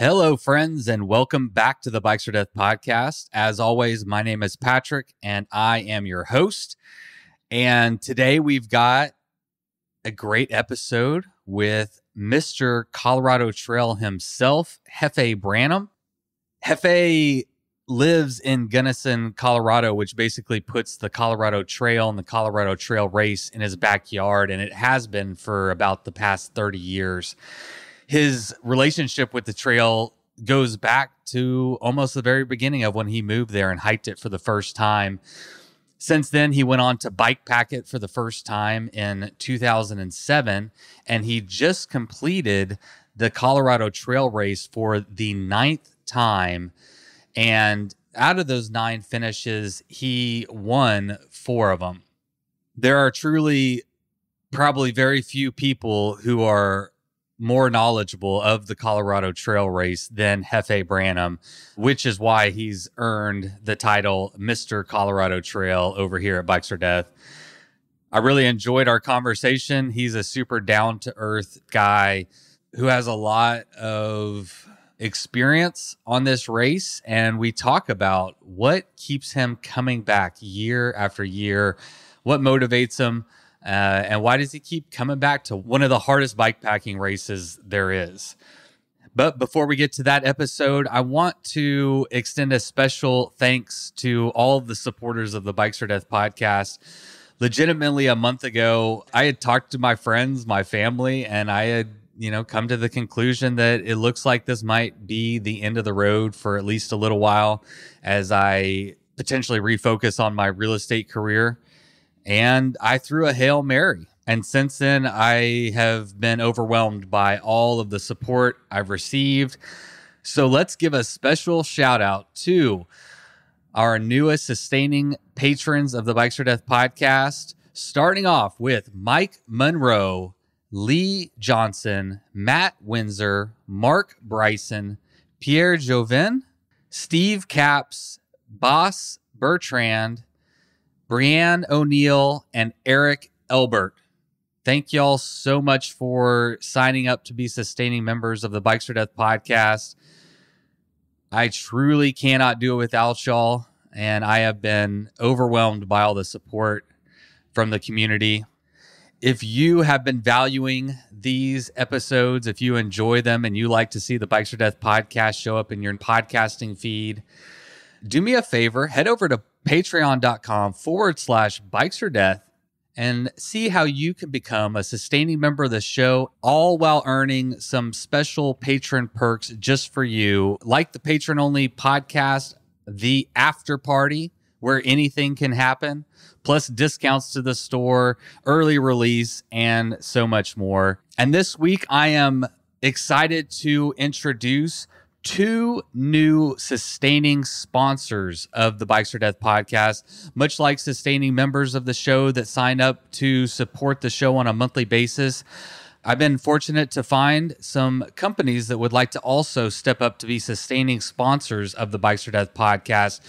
Hello, friends, and welcome back to the Bikes or Death podcast. As always, my name is Patrick, and I am your host. And today we've got a great episode with Mr. Colorado Trail himself, Jefe Branham. Jefe lives in Gunnison, Colorado, which basically puts the Colorado Trail and the Colorado Trail race in his backyard, and it has been for about the past 30 years. His relationship with the trail goes back to almost the very beginning of when he moved there and hiked it for the first time. Since then, he went on to bike pack it for the first time in 2007, and he just completed the Colorado Trail race for the 9th time. And out of those 9 finishes, he won 4 of them. There are truly probably very few people who are more knowledgeable of the Colorado Trail race than Jefe Branham, which is why he's earned the title Mr. Colorado Trail over here at Bikes or Death. I really enjoyed our conversation. He's a super down-to-earth guy who has a lot of experience on this race, and we talk about what keeps him coming back year after year, what motivates him, and why does he keep coming back to one of the hardest bikepacking races there is? But before we get to that episode, I want to extend a special thanks to all of the supporters of the Bikes or Death podcast. Legitimately, a month ago, I had talked to my friends, my family, and I had come to the conclusion that it looks like this might be the end of the road for at least a little while as I potentially refocus on my real estate career. And I threw a Hail Mary. And since then, I have been overwhelmed by all of the support I've received. So let's give a special shout out to our newest sustaining patrons of the Bikes or Death podcast, starting off with Mike Monroe, Lee Johnson, Matt Windsor, Mark Bryson, Pierre Joven, Steve Capps, Boss Bertrand, Brianne O'Neill, and Eric Elbert. Thank y'all so much for signing up to be sustaining members of the Bikes or Death podcast. I truly cannot do it without y'all, and I have been overwhelmed by all the support from the community. If you have been valuing these episodes, if you enjoy them and you like to see the Bikes or Death podcast show up in your podcasting feed, do me a favor, head over to patreon.com/Bikes or Death and see how you can become a sustaining member of the show, all while earning some special patron perks just for you, like the patron-only podcast, The After Party, where anything can happen, plus discounts to the store, early release, and so much more. And this week, I am excited to introduce 2 new sustaining sponsors of the Bikes or Death podcast, much like sustaining members of the show that sign up to support the show on a monthly basis. I've been fortunate to find some companies that would like to also step up to be sustaining sponsors of the Bikes or Death podcast.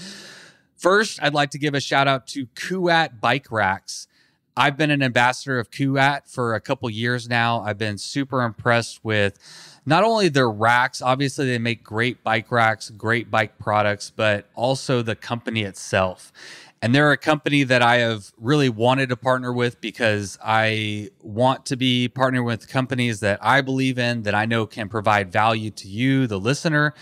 First, I'd like to give a shout out to Kuat Bike Racks. I've been an ambassador of Kuat for a couple years now. I've been super impressed with not only their racks, obviously they make great bike racks, great bike products, but also the company itself. And they're a company that I have really wanted to partner with because I want to be partnering with companies that I believe in, that I know can provide value to you, the listener.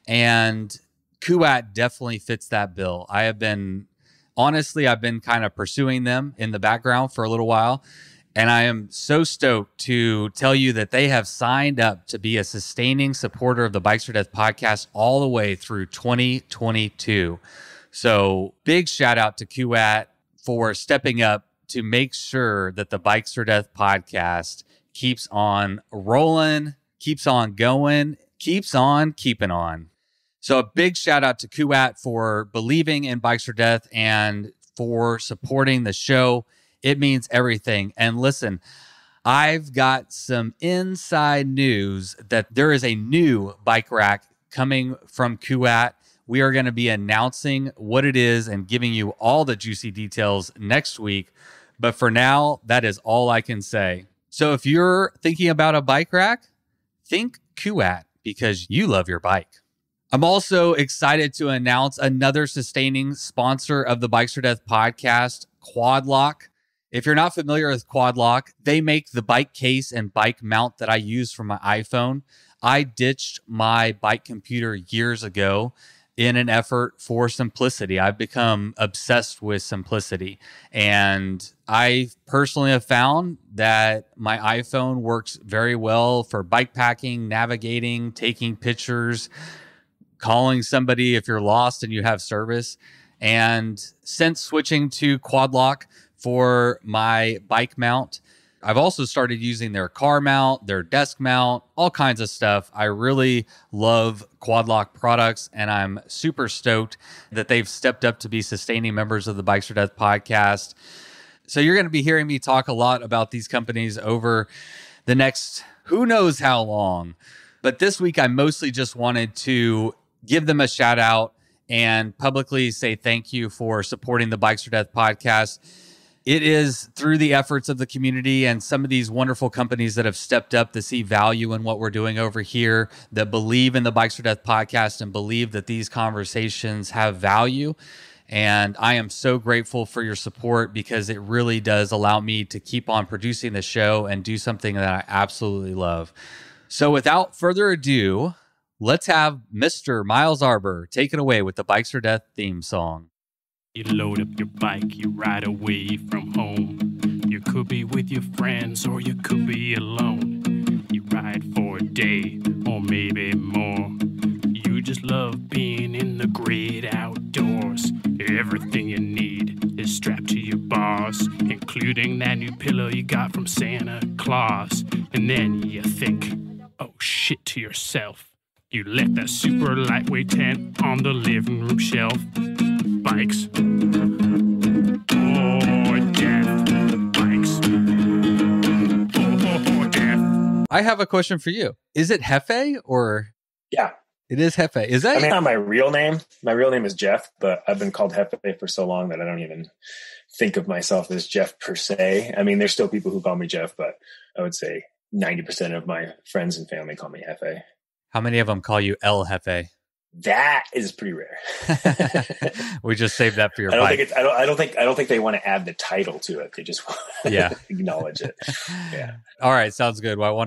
And Kuat definitely fits that bill. I've been kind of pursuing them in the background for a little while. And I am so stoked to tell you that they have signed up to be a sustaining supporter of the Bikes or Death podcast all the way through 2022. So big shout out to Kuat for stepping up to make sure that the Bikes or Death podcast keeps on rolling, keeps on going, keeps on keeping on. So a big shout out to Kuat for believing in Bikes or Death and for supporting the show. It means everything. And listen, I've got some inside news that there is a new bike rack coming from Kuat. We are going to be announcing what it is and giving you all the juicy details next week. But for now, that is all I can say. So if you're thinking about a bike rack, think Kuat. because you love your bike. I'm also excited to announce another sustaining sponsor of the Bikes for Death podcast, Quad Lock. If you're not familiar with Quad Lock, they make the bike case and bike mount that I use for my iPhone. I ditched my bike computer years ago in an effort for simplicity. I've become obsessed with simplicity. And I personally have found that my iPhone works very well for bike packing, navigating, taking pictures, calling somebody if you're lost and you have service. And since switching to Quad Lock for my bike mount, I've also started using their car mount, their desk mount, all kinds of stuff. I really love Quad Lock products, and I'm super stoked that they've stepped up to be sustaining members of the Bikes for Death podcast. So you're going to be hearing me talk a lot about these companies over the next who knows how long. But this week, I mostly just wanted to give them a shout out and publicly say thank you for supporting the Bikes for Death podcast. It is through the efforts of the community and some of these wonderful companies that have stepped up to see value in what we're doing over here, that believe in the Bikes for Death podcast and believe that these conversations have value. And I am so grateful for your support because it really does allow me to keep on producing the show and do something that I absolutely love. So without further ado, let's have Mr. Miles Arbor take it away with the Bikes for Death theme song. You load up your bike, you ride away from home. You could be with your friends or you could be alone. You ride for a day or maybe more. You just love being in the great outdoors. Everything you need is strapped to your bars, including that new pillow you got from Santa Claus. And then you think, oh shit, to yourself. You left that super lightweight tent on the living room shelf. Bikes. Oh, death. Bikes. Oh, death. I have a question for you. Is it Jefe or? Yeah. It is Jefe. Is that? I mean, not my real name. My real name is Jeff, but I've been called Jefe for so long that I don't even think of myself as Jeff per se. I mean, there's still people who call me Jeff, but I would say 90% of my friends and family call me Jefe. How many of them call you El Jefe? That is pretty rare. We just saved that for your bike. I don't think they want to add the title to it. They just want to acknowledge it. Yeah. All right. Sounds good. Well,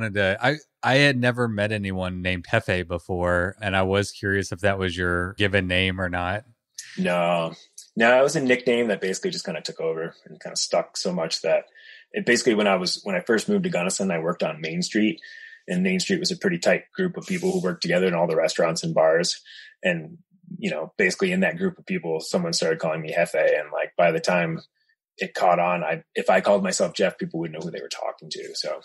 I had never met anyone named Jefe before, and I was curious if that was your given name or not. No, it was a nickname that basically just kind of took over and kind of stuck so much that it basically, when I first moved to Gunnison, I worked on Main Street. And Main Street was a pretty tight group of people who worked together in all the restaurants and bars. And, you know, basically in that group of people, someone started calling me Jefe. And like, by the time it caught on, if I called myself Jeff, people would know who they were talking to. So,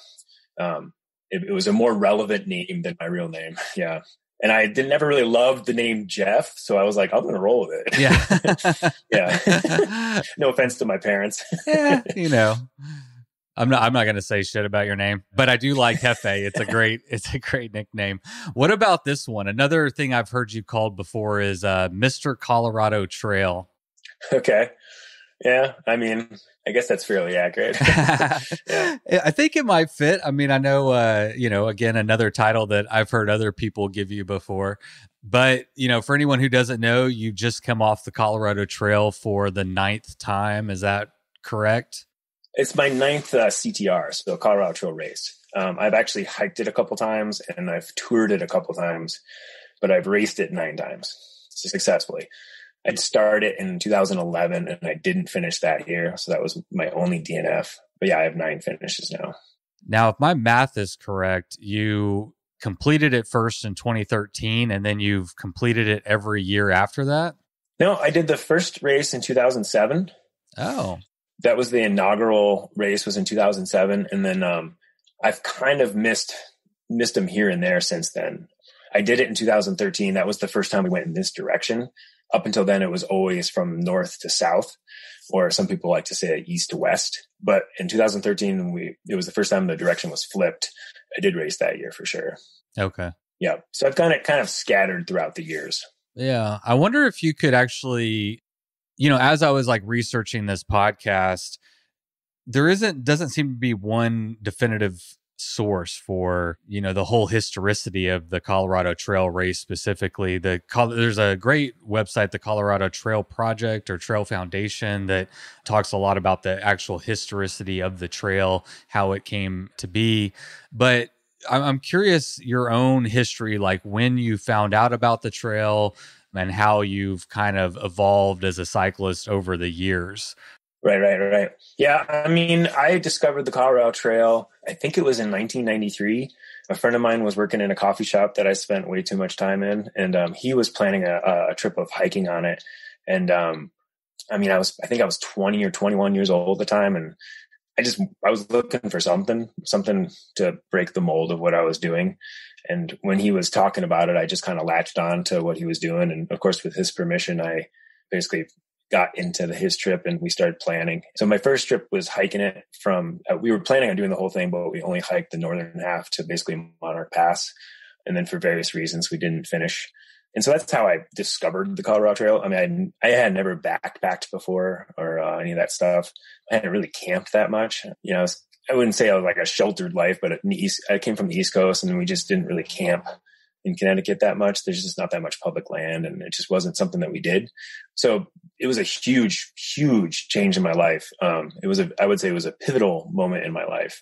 it was a more relevant name than my real name. Yeah. And I never really loved the name Jeff. So I was like, I'm going to roll with it. Yeah. Yeah. No offense to my parents. Yeah. You know. I'm not going to say shit about your name, but I do like Jefe. It's a great nickname. What about this one? Another thing I've heard you called before is Mr. Colorado Trail. Okay. Yeah. I mean, I guess that's fairly accurate. Yeah. I think it might fit. I mean, I know, again, another title that I've heard other people give you before, but for anyone who doesn't know, you just come off the Colorado Trail for the 9th time. Is that correct? It's my 9th CTR, so Colorado Trail race. I've actually hiked it a couple times and I've toured it a couple times, but I've raced it 9 times successfully. I started in 2011 and I didn't finish that year. So that was my only DNF. But yeah, I have 9 finishes now. Now, if my math is correct, you completed it first in 2013 and then you've completed it every year after that? No, I did the first race in 2007. Oh. That was the inaugural race, was in 2007. And then I've kind of missed them here and there since then. I did it in 2013. That was the first time we went in this direction. Up until then, it was always from north to south, or some people like to say east to west. But in 2013, it was the first time the direction was flipped. I did race that year for sure. Okay. Yeah. So I've kind of scattered throughout the years. Yeah. I wonder if you could actually... as I was like researching this podcast, doesn't seem to be one definitive source for, the whole historicity of the Colorado Trail race specifically. There's a great website, the Colorado Trail Project or Trail Foundation, that talks a lot about the actual historicity of the trail, how it came to be. But I'm curious your own history, like when you found out about the trail and how you've kind of evolved as a cyclist over the years. Right. Yeah, I mean, I discovered the Colorado Trail, I think it was in 1993. A friend of mine was working in a coffee shop that I spent way too much time in, and he was planning a trip of hiking on it. And I think I was 20 or 21 years old at the time, and I was looking for something to break the mold of what I was doing. And when he was talking about it, I just kind of latched on to what he was doing. And of course, with his permission, I basically got into his trip and we started planning. So my first trip was hiking it we were planning on doing the whole thing, but we only hiked the northern half to basically Monarch Pass. And then for various reasons, we didn't finish. And so that's how I discovered the Colorado Trail. I mean, I had never backpacked before or any of that stuff. I hadn't really camped that much. I wouldn't say I was like a sheltered life, but I came from the East Coast and we just didn't really camp in Connecticut that much. There's just not that much public land, and it just wasn't something that we did. So it was a huge, huge change in my life. I would say it was a pivotal moment in my life.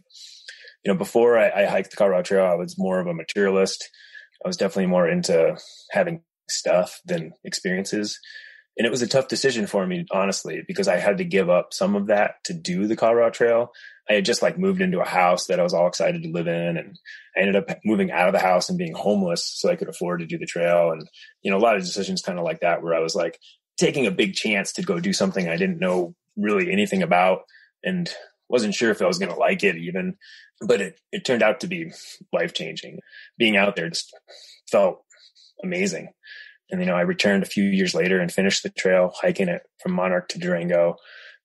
Before I hiked the Colorado Trail, I was more of a materialist. I was definitely more into having stuff than experiences. And it was a tough decision for me, honestly, because I had to give up some of that to do the Colorado Trail. I had just moved into a house that I was all excited to live in. And I ended up moving out of the house and being homeless so I could afford to do the trail. And, a lot of decisions kind of like that, where I was taking a big chance to go do something I didn't know really anything about and wasn't sure if I was going to like it even, but it turned out to be life-changing. Being out there just felt amazing. And, I returned a few years later and finished the trail, hiking it from Monarch to Durango.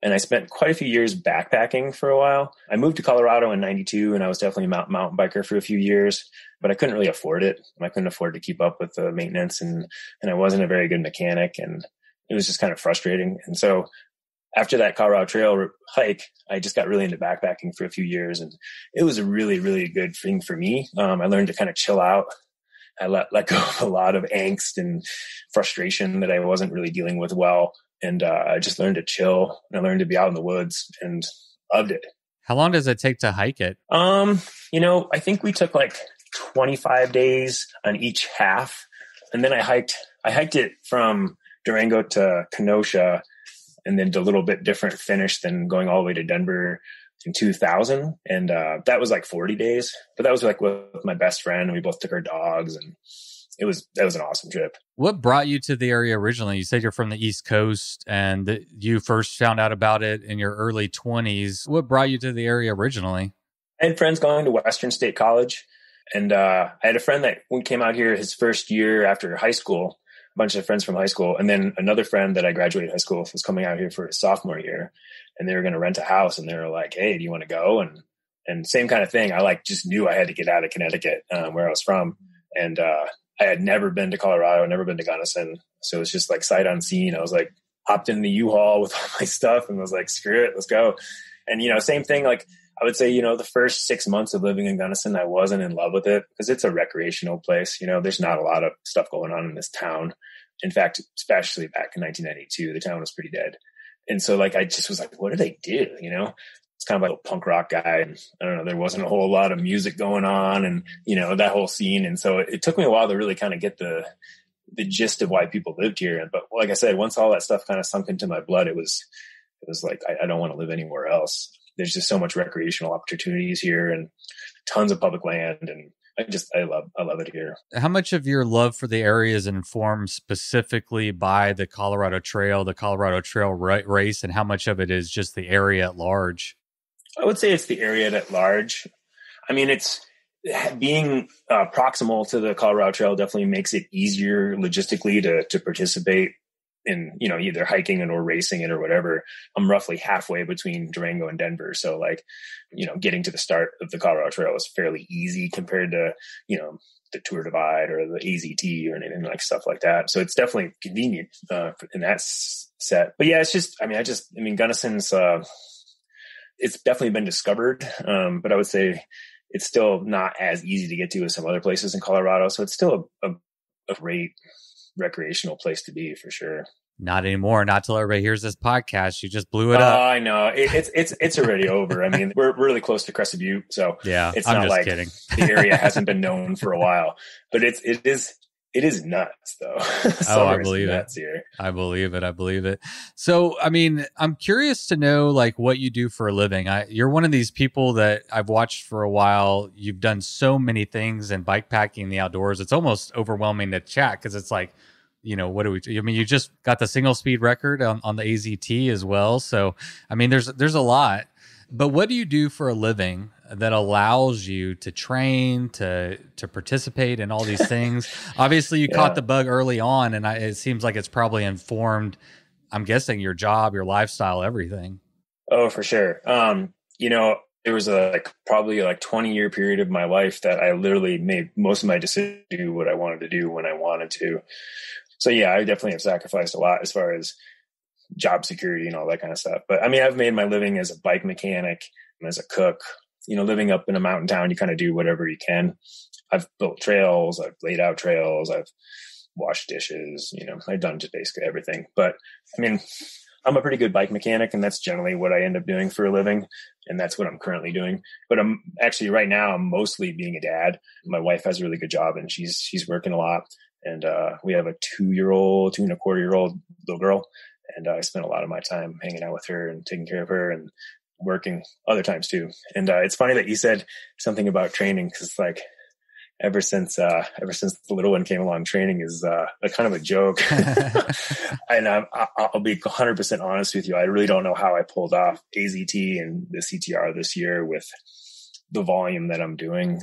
And I spent quite a few years backpacking for a while. I moved to Colorado in 92 and I was definitely a mountain biker for a few years, but I couldn't really afford it. I couldn't afford to keep up with the maintenance and I wasn't a very good mechanic, and it was just kind of frustrating. And so after that Colorado Trail hike, I just got really into backpacking for a few years, and it was a really, really good thing for me. I learned to kind of chill out. I let go of a lot of angst and frustration that I wasn't really dealing with well. And I just learned to chill, and I learned to be out in the woods and loved it. How long does it take to hike it? I think we took 25 days on each half. And then I hiked it from Durango to Kenosha, and then did a little bit different finish than going all the way to Denver in 2000. And that was 40 days, but that was with my best friend, and we both took our dogs, and that was an awesome trip. What brought you to the area originally? You said you're from the East Coast and that you first found out about it in your early 20s. What brought you to the area originally? I had friends going to Western State College, and I had a friend that came out here his first year after high school, a bunch of friends from high school. And then another friend that I graduated high school was coming out here for his sophomore year, and they were going to rent a house, and they were like, "Hey, do you want to go?" And same kind of thing. I just knew I had to get out of Connecticut, where I was from. And, I had never been to Colorado, never been to Gunnison. So it was just sight unseen. I was hopped in the U-Haul with all my stuff and was screw it, let's go. And, same thing. I would say, the first 6 months of living in Gunnison, I wasn't in love with it because it's a recreational place. There's not a lot of stuff going on in this town. In fact, especially back in 1992, the town was pretty dead. And so I just was what do they do? It's kind of a punk rock guy. And I don't know, there wasn't a whole lot of music going on and, that whole scene. And so it took me a while to really kind of get the gist of why people lived here. But like I said, once all that stuff kind of sunk into my blood, it was I don't want to live anywhere else. There's just so much recreational opportunities here and tons of public land. And I love it here. How much of your love for the area is informed specifically by the Colorado Trail race, and how much of it is just the area at large? I would say it's the area at large. I mean, it's being proximal to the Colorado Trail definitely makes it easier logistically to participate in, either hiking it or racing it or whatever. I'm roughly halfway between Durango and Denver. So getting to the start of the Colorado Trail is fairly easy compared to, the Tour Divide or the AZT or anything stuff like that. So it's definitely convenient in that set. But yeah, it's just, Gunnison's, it's definitely been discovered. But I would say it's still not as easy to get to as some other places in Colorado. So it's still a great recreational place to be for sure. Not anymore. Not till everybody hears this podcast. You just blew it up. I know. It's already over. I mean, we're really close to Crested Butte, so yeah, it's I'm not just like kidding. The area hasn't been known for a while, but it is nuts though. Oh, I believe it. Here. I believe it. So, I mean, I'm curious to know like what you do for a living. You're one of these people that I've watched for a while. You've done so many things in bike packing in the outdoors. It's almost overwhelming to chat because it's like, what do we do? I mean, you just got the single speed record on the AZT as well. So, I mean, there's a lot. But what do you do for a living that allows you to train, to participate in all these things? Obviously, you caught the bug early on, and it seems like it's probably informed, I'm guessing, your job, your lifestyle, everything. Oh, for sure. There was probably 20-year period of my life that I literally made most of my decisions to do what I wanted to do when I wanted to. So yeah, I definitely have sacrificed a lot as far as job security and all that kind of stuff. But I mean, I've made my living as a bike mechanic, as a cook, living up in a mountain town, you kind of do whatever you can. I've built trails, I've laid out trails, I've washed dishes, I've done just basically everything. But I mean, I'm a pretty good bike mechanic, and that's generally what I end up doing for a living. And that's what I'm currently doing. But I'm actually right now, I'm mostly being a dad. My wife has a really good job and she's working a lot. And we have a 2.25-year-old little girl. And I spent a lot of my time hanging out with her and taking care of her and working other times too. And it's funny that you said something about training, because like ever since the little one came along, training is a kind of a joke. And I'll be 100% honest with you. I really don't know how I pulled off AZT and the CTR this year with the volume that I'm doing.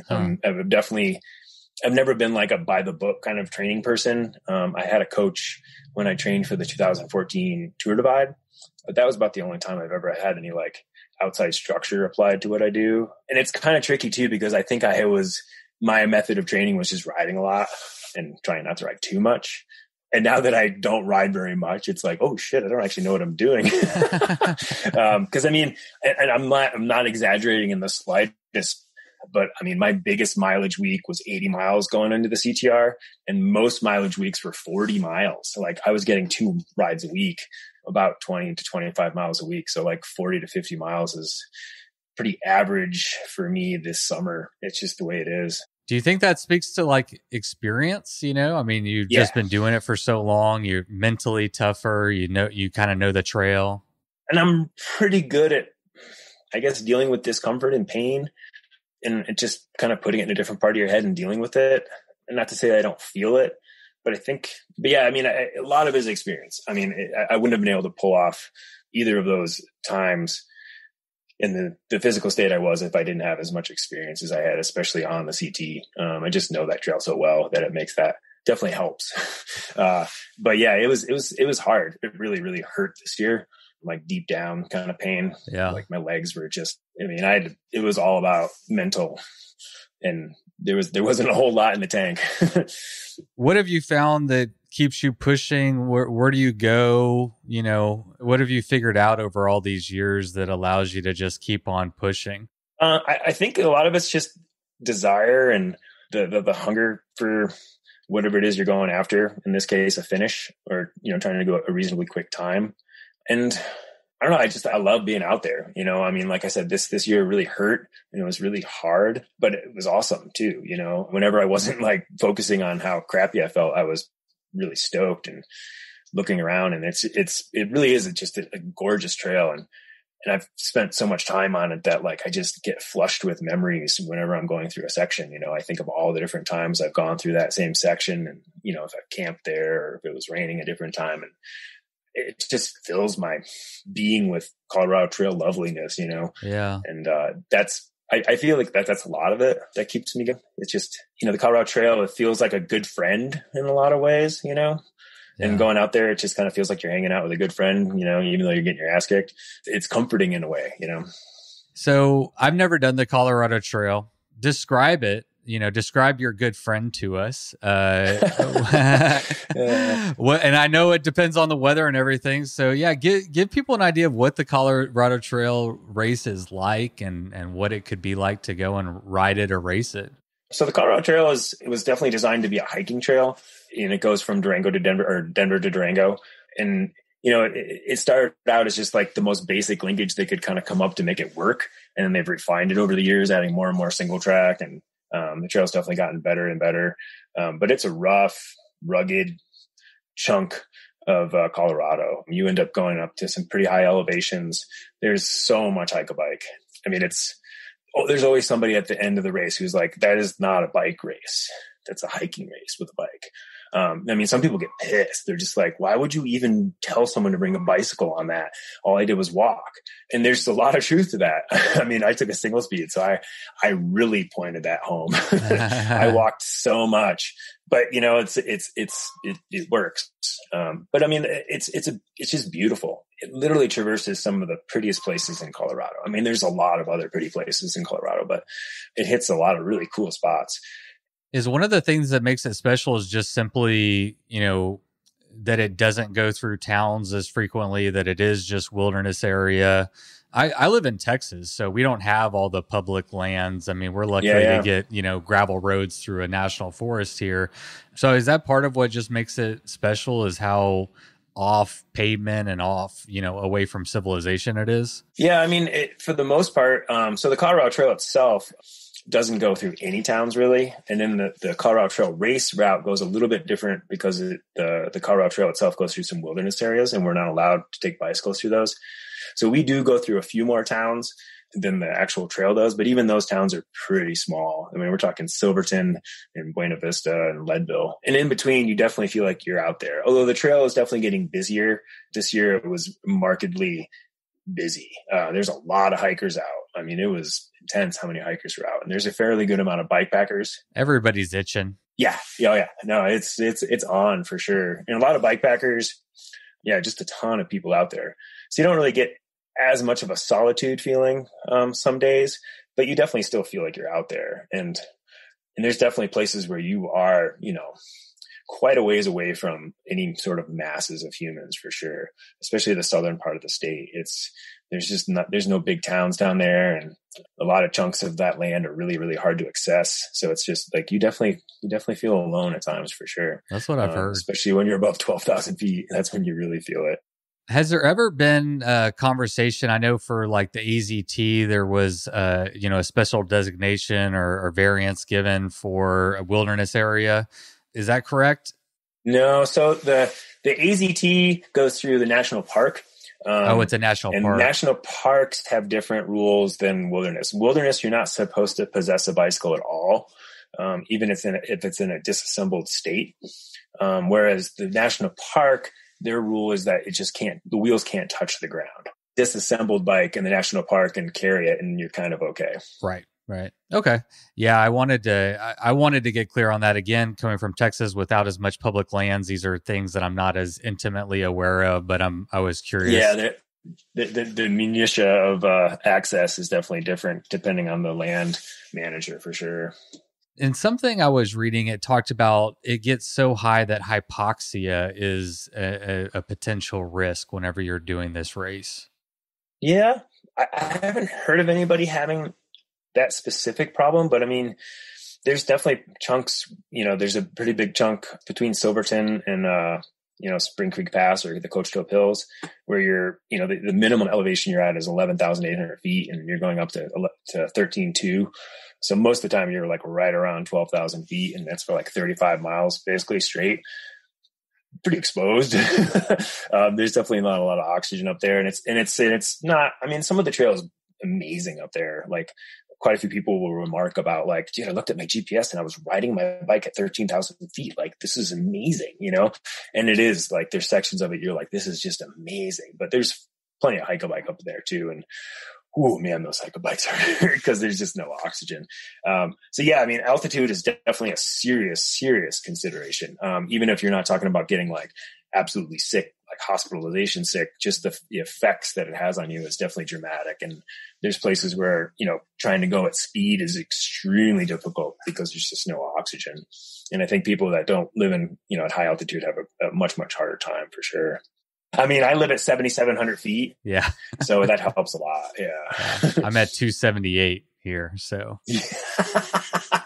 I've never been like a by the book kind of training person. I had a coach when I trained for the 2014 Tour Divide, but that was about the only time I've ever had any like outside structure applied to what I do. And it's kind of tricky too, because I think my method of training was just riding a lot and trying not to ride too much. And now that I don't ride very much, it's like, oh shit, I don't actually know what I'm doing. Cause I mean, and I'm not exaggerating in the slightest, but I mean, my biggest mileage week was 80 miles going into the CTR, and most mileage weeks were 40 miles. So like I was getting 2 rides a week, about 20 to 25 miles a week. So like 40 to 50 miles is pretty average for me this summer. It's just the way it is. Do you think that speaks to like experience? I mean, you've just been doing it for so long. You're mentally tougher. You kind of know the trail. And I'm pretty good at, I guess, dealing with discomfort and pain, and just kind of putting it in a different part of your head and dealing with it. And not to say that I don't feel it, but I mean, a lot of it is experience. I mean, I wouldn't have been able to pull off either of those times in the physical state I was if I didn't have as much experience as I had, especially on the CT. I just know that trail so well that it makes that definitely helps. But yeah, it was hard. It really, really hurt this year. Like deep down kind of pain. Yeah. Like my legs were just, I mean, it was all about mental, and there wasn't a whole lot in the tank. What have you found that keeps you pushing? Where do you go? What have you figured out over all these years that allows you to just keep on pushing? I think a lot of it's just desire and the hunger for whatever it is you're going after. In this case, a finish, or, trying to go a reasonably quick time. And I don't know, I love being out there. I mean, like I said, this year really hurt, and it was really hard, but it was awesome too. Whenever I wasn't like focusing on how crappy I felt, I was really stoked and looking around, and it really is just a gorgeous trail. And I've spent so much time on it that like, I just get flushed with memories whenever I'm going through a section. I think of all the different times I've gone through that same section, and, if I've camped there or if it was raining a different time, and it just fills my being with Colorado Trail loveliness, Yeah. And I feel like that's a lot of it that keeps me going. It's just, the Colorado Trail, it feels like a good friend in a lot of ways, and going out there, it just kind of feels like you're hanging out with a good friend, even though you're getting your ass kicked. It's comforting in a way, So I've never done the Colorado Trail. Describe it describe your good friend to us. And I know it depends on the weather and everything. So yeah, give people an idea of what the Colorado Trail race is like and what it could be like to go and ride it or race it. So the Colorado Trail was definitely designed to be a hiking trail, and it goes from Durango to Denver, or Denver to Durango. And, it started out as just like the most basic linkage they could kind of come up to make it work. And then they've refined it over the years, adding more and more single track. And the trail's definitely gotten better and better. But it's a rough, rugged chunk of Colorado. You end up going up to some pretty high elevations. There's so much hike-a-bike. I mean, there's always somebody at the end of the race who's like, that is not a bike race. That's a hiking race with a bike. Some people get pissed. They're just like, why would you even tell someone to bring a bicycle on that? All I did was walk. And there's a lot of truth to that. I took a single speed, so I really pointed that home. I walked so much, but it works. It's just beautiful. It literally traverses some of the prettiest places in Colorado. There's a lot of other pretty places in Colorado, but it hits a lot of really cool spots. Is one of the things that makes it special is just simply, that it doesn't go through towns as frequently, that it is just wilderness area. I live in Texas, so we don't have all the public lands. We're lucky to get, gravel roads through a national forest here. So is that part of what just makes it special, is how off pavement and off, away from civilization it is? Yeah. For the most part, so the Colorado Trail itself doesn't go through any towns really. And then the Colorado Trail race route goes a little bit different because the Colorado Trail itself goes through some wilderness areas, and we're not allowed to take bicycles through those. So we do go through a few more towns than the actual trail does, but even those towns are pretty small. We're talking Silverton and Buena Vista and Leadville. And in between, you definitely feel like you're out there. Although the trail is definitely getting busier. This year it was markedly busy. There's a lot of hikers out. It was intense how many hikers were out, and there's a fairly good amount of bikepackers. Everybody's itching. Yeah. No, it's on for sure. And a lot of bikepackers. Yeah. Just a ton of people out there. So you don't really get as much of a solitude feeling, some days, but you definitely still feel like you're out there. And there's definitely places where you are, quite a ways away from any sort of masses of humans for sure, especially the southern part of the state. There's no big towns down there, and a lot of chunks of that land are really, really hard to access. So it's just like, you definitely feel alone at times for sure. That's what I've heard. Especially when you're above 12,000 feet. That's when you really feel it. Has there ever been a conversation? I know for like the AZT, there was, a special designation or variance given for a wilderness area. Is that correct? No. So the AZT goes through the national park. It's a national park. And national parks have different rules than wilderness. Wilderness, you're not supposed to possess a bicycle at all, even if it's in a disassembled state. Whereas the national park, their rule is that the wheels can't touch the ground. Disassembled bike in the national park and carry it, and you're kind of okay. Right. Okay. Yeah, I wanted to get clear on that. Again, coming from Texas without as much public lands, these are things that I'm not as intimately aware of, but I was curious. Yeah, the minutia of access is definitely different depending on the land manager for sure. In something I was reading, it talked about it gets so high that hypoxia is a potential risk whenever you're doing this race. Yeah, I haven't heard of anybody having that specific problem, but there's definitely chunks, there's a pretty big chunk between Silverton and, Spring Creek Pass or the Coach Toe Hills where you're, the minimum elevation you're at is 11,800 feet and you're going up to 13,200. So most of the time you're like right around 12,000 feet, and that's for like 35 miles, basically straight. Pretty exposed. There's definitely not a lot of oxygen up there, and it's not. Some of the trail is amazing up there. Like quite a few people will remark about like, dude, I looked at my GPS and I was riding my bike at 13,000 feet. Like, this is amazing, And it is like, there's sections of it you're like, this is just amazing. But there's plenty of hike-a-bike up there too, and oh man, those hike-a-bikes are because there's just no oxygen. So yeah, altitude is definitely a serious consideration. Even if you're not talking about getting like absolutely sick, like hospitalization sick, just the effects that it has on you is definitely dramatic. And there's places where, trying to go at speed is extremely difficult because there's just no oxygen. And I think people that don't live in, at high altitude have a much, much harder time for sure. I mean, I live at 7,700 feet. Yeah. So that helps a lot. Yeah. I'm at 278 here. So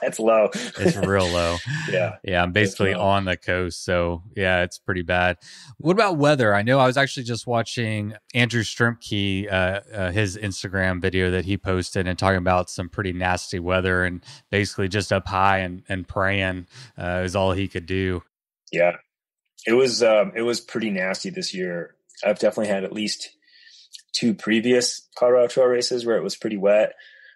that's low. It's real low. Yeah. Yeah. I'm basically on the coast. So yeah, it's pretty bad. What about weather? I know I was actually just watching Andrew Strempke, his Instagram video that he posted and talking about some pretty nasty weather and basically just up high and praying is all he could do. Yeah. It was pretty nasty this year. I've definitely had at least 2 previous Colorado Trail races where it was pretty wet.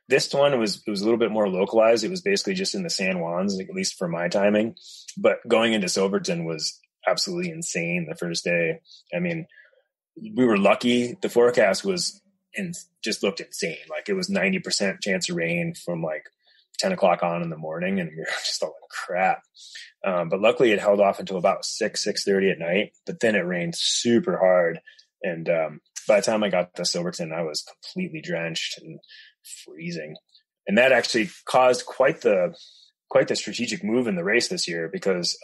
This one it was a little bit more localized. It was basically just in the San Juans, at least for my timing. But going into Silverton was absolutely insane the first day. I mean, we were lucky. The forecast was just looked insane. Like it was 90% chance of rain from like 10 o'clock on in the morning, and we were just all like crap. But luckily it held off until about 6:30 at night, but then it rained super hard. And by the time I got to Silverton, I was completely drenched and freezing. And that actually caused quite the strategic move in the race this year, because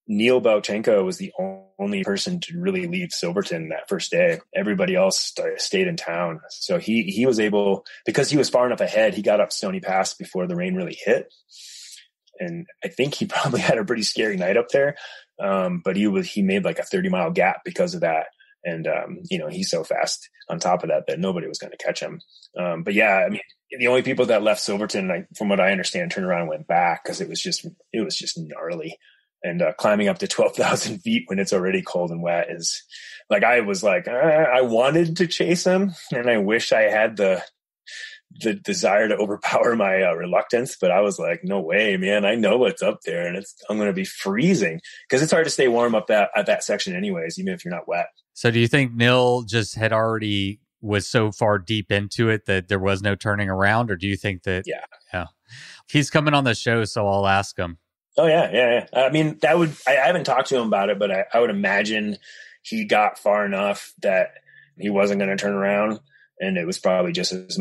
Neil Belchenko was the only person to really leave Silverton that first day. Everybody else stayed in town. So he was able, because he was far enough ahead, he got up Stony Pass before the rain really hit. And I think he probably had a pretty scary night up there. But he made like a 30-mile gap because of that. And, he's so fast on top of that nobody was going to catch him. But yeah, I mean, the only people that left Silverton, from what I understand, turned around and went back because it was just gnarly. And climbing up to 12,000 feet when it's already cold and wet is like, I was like, I wanted to chase him, and I wish I had the desire to overpower my reluctance, but I was like, no way, man. I know what's up there, and I'm going to be freezing because it's hard to stay warm at that section anyways, even if you're not wet. So do you think Neil just was so far deep into it that there was no turning around, or do you think that? Yeah. He's coming on the show, so I'll ask him. Oh yeah. I mean, I haven't talked to him about it, but I would imagine he got far enough that he wasn't going to turn around. And it was probably just as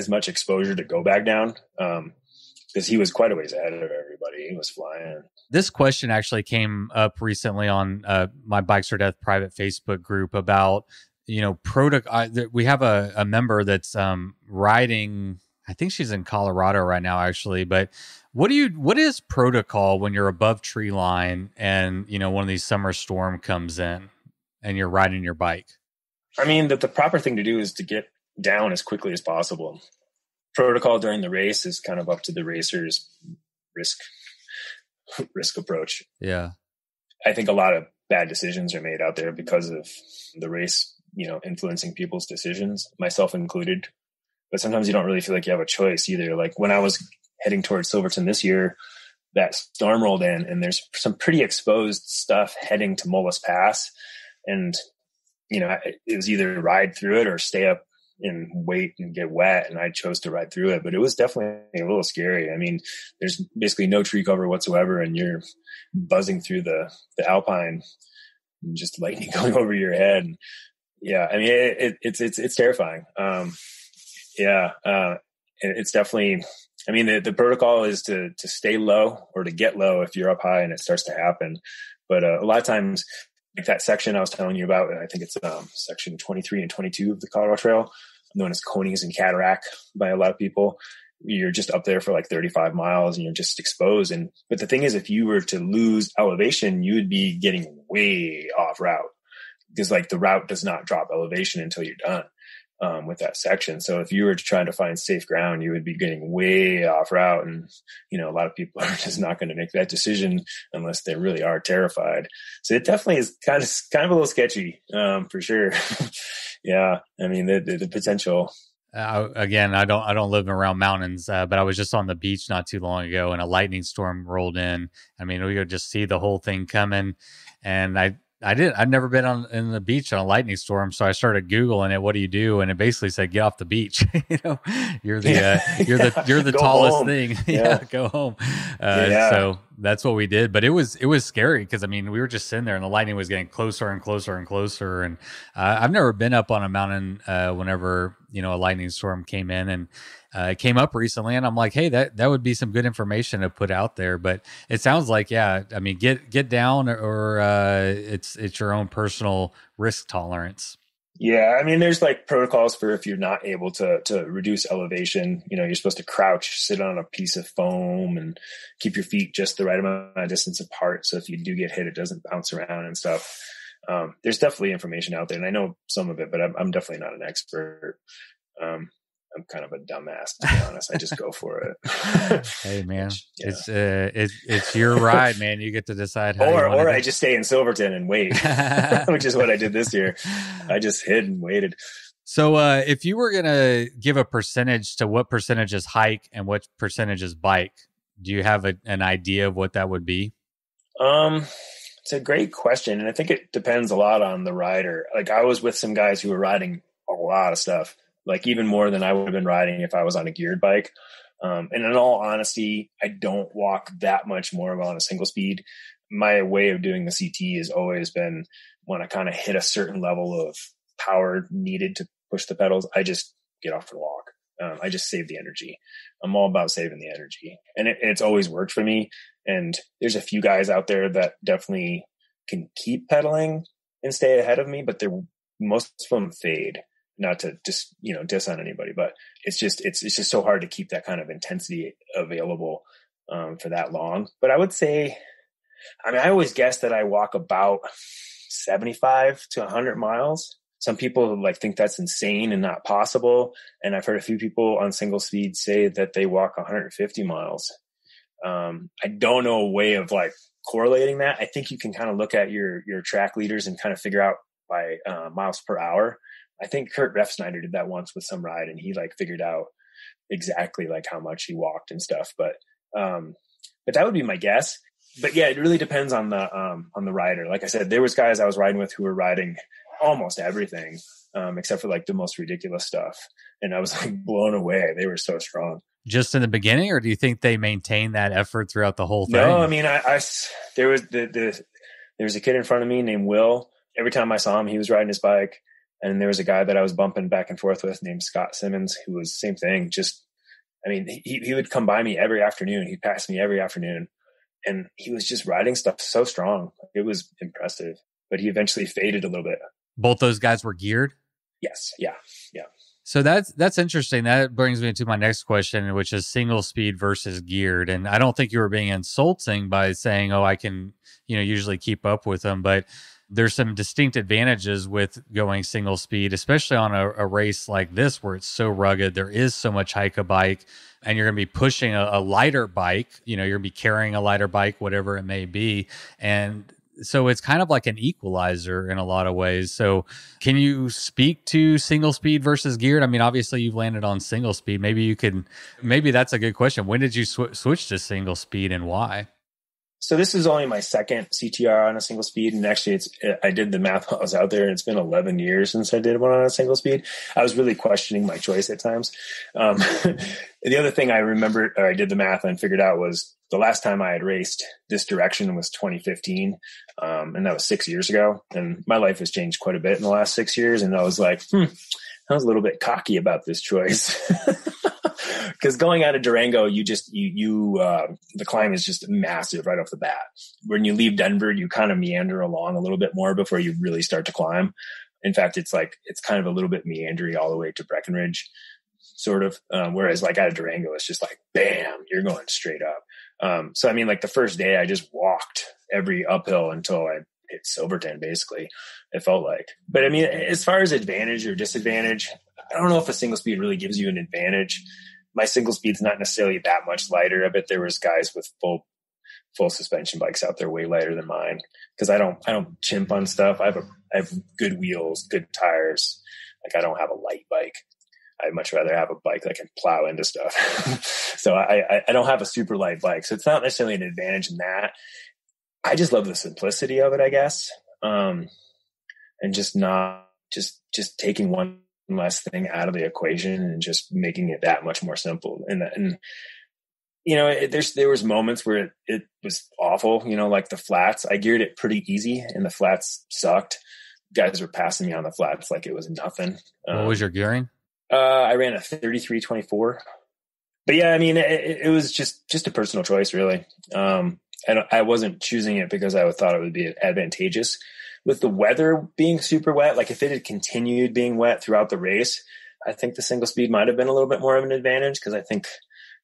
much exposure to go back down, because he was quite a ways ahead of everybody. He was flying. This question actually came up recently on my Bikes or Death private Facebook group about, protocol. We have a member that's riding. I think she's in Colorado right now, actually. But what is protocol when you're above tree line and one of these summer storm comes in and you're riding your bike? I mean, that the proper thing to do is to get down as quickly as possible. Protocol during the race is kind of up to the racer's risk approach. Yeah. I think a lot of bad decisions are made out there because of the race, influencing people's decisions, myself included. But sometimes you don't really feel like you have a choice either. Like when I was heading towards Silverton this year, that storm rolled in, and there's some pretty exposed stuff heading to Mullis Pass. And it was either ride through it or stay up and wait and get wet. And I chose to ride through it, but it was definitely a little scary. I mean, there's basically no tree cover whatsoever, and you're buzzing through the Alpine, and just lightning going over your head. And yeah. I mean, it's terrifying. It's definitely, I mean, the protocol is to stay low or to get low if you're up high and it starts to happen. But a lot of times, like that section I was telling you about, I think it's section 23 and 22 of the Colorado Trail, known as Conies and Cataract by a lot of people. You're just up there for like 35 miles and you're just exposed. But the thing is, if you were to lose elevation, you would be getting way off route, because like the route does not drop elevation until you're done with that section. So if you were to try to find safe ground, you would be getting way off route. And, a lot of people are just not going to make that decision unless they really are terrified. So it definitely is kind of a little sketchy, for sure. Yeah. I mean, the potential. Again, I don't live around mountains, but I was just on the beach not too long ago and a lightning storm rolled in. I mean, we could just see the whole thing coming. And I've never been in the beach on a lightning storm, so I started Googling it. What do you do? And it basically said, get off the beach. You're the Go tallest home. thing. Yeah. Go home. Yeah. So that's what we did. But it was scary because I mean we were just sitting there and the lightning was getting closer and closer and closer. And I've never been up on a mountain whenever a lightning storm came in, and it came up recently, and I'm like, hey, that would be some good information to put out there. But it sounds like, yeah, I mean, get down, or it's your own personal risk tolerance. Yeah, I mean, there's like protocols for if you're not able to reduce elevation. You're supposed to crouch, sit on a piece of foam, and keep your feet just the right amount of distance apart. So if you do get hit, it doesn't bounce around and stuff. There's definitely information out there, and I know some of it, but I'm definitely not an expert. I'm kind of a dumbass, to be honest. I just go for it. Hey, man, Yeah. it's your ride, man. You get to decide how. Or I just stay in Silverton and wait, which is what I did this year. I just hid and waited. So, if you were gonna give a percentage to what percentage is hike and what percentage is bike, do you have an idea of what that would be? It's a great question, and I think it depends a lot on the rider. Like I was with some guys who were riding a lot of stuff, like even more than I would have been riding if I was on a geared bike. And in all honesty, I don't walk that much more on a single speed. My way of doing the CT has always been when I kind of hit a certain level of power needed to push the pedals, I just get off and walk. I just save the energy. I'm all about saving the energy, and it's always worked for me. And there's a few guys out there that definitely can keep pedaling and stay ahead of me, but most of them fade. Not to just, diss on anybody, but it's just so hard to keep that kind of intensity available, for that long. But I would say, I always guess that I walk about 75 to 100 miles. Some people think that's insane and not possible. And I've heard a few people on single speed say that they walk 150 miles. I don't know a way of correlating that. I think you can kind of look at your track leaders and kind of figure out by miles per hour. I think Kurt Refsnyder did that once with some ride, and he figured out exactly how much he walked and stuff. But that would be my guess. But yeah, it really depends on the rider. Like I said, there was guys I was riding with who were riding almost everything, except for the most ridiculous stuff. And I was blown away. They were so strong. Just in the beginning, or do you think they maintained that effort throughout the whole thing? No, I mean, there was a kid in front of me named Will. Every time I saw him, he was riding his bike. And there was a guy that I was bumping back and forth with named Scott Simmons, who was the same thing. He would come by me every afternoon. He'd pass me every afternoon, and he was just riding stuff so strong. It was impressive, but he eventually faded a little bit. Both those guys were geared? Yes. Yeah. So that's interesting. That brings me to my next question, which is single speed versus geared. And I don't think you were being insulting by saying, oh, I can, usually keep up with them, but there's some distinct advantages with going single speed, especially on a race like this where it's so rugged. There is so much hike a bike, and you're going to be pushing a lighter bike. You're going to be carrying a lighter bike, whatever it may be. And so it's kind of like an equalizer in a lot of ways. So can you speak to single speed versus geared? I mean, obviously you've landed on single speed. Maybe that's a good question. When did you switch to single speed, and why? So this is only my second CTR on a single speed. And actually I did the math while I was out there, and it's been 11 years since I did one on a single speed. I was really questioning my choice at times. The other thing I remembered, or I did the math and figured out, was the last time I had raced this direction was 2015. And that was 6 years ago. And my life has changed quite a bit in the last 6 years. And I was like, I was a little bit cocky about this choice. Because going out of Durango, the climb is just massive right off the bat. When you leave Denver, you kind of meander along a little bit more before you really start to climb. In fact, it's kind of a little bit meandery all the way to Breckenridge, sort of. Whereas out of Durango, it's just bam, you're going straight up. So the first day I just walked every uphill until I hit Silverton, basically, it felt like. But as far as advantage or disadvantage, I don't know if a single speed really gives you an advantage. My single speed's not necessarily that much lighter. I bet there was guys with full suspension bikes out there way lighter than mine, because I don't chimp on stuff. I have good wheels, good tires. I don't have a light bike. I'd much rather have a bike that can plow into stuff. So I don't have a super light bike. So it's not necessarily an advantage in that. I just love the simplicity of it, I guess. and just taking one less thing out of the equation and just making it that much more simple. And you know, there was moments where it was awful, you know, like the flats. I geared it pretty easy and the flats sucked. Guys were passing me on the flats like it was nothing. What was your gearing? I ran a 33-24. But yeah, I mean, it was just a personal choice, really. I wasn't choosing it because I thought it would be advantageous. With the weather being super wet, like if it had continued being wet throughout the race, I think the single speed might have been a little bit more of an advantage because I think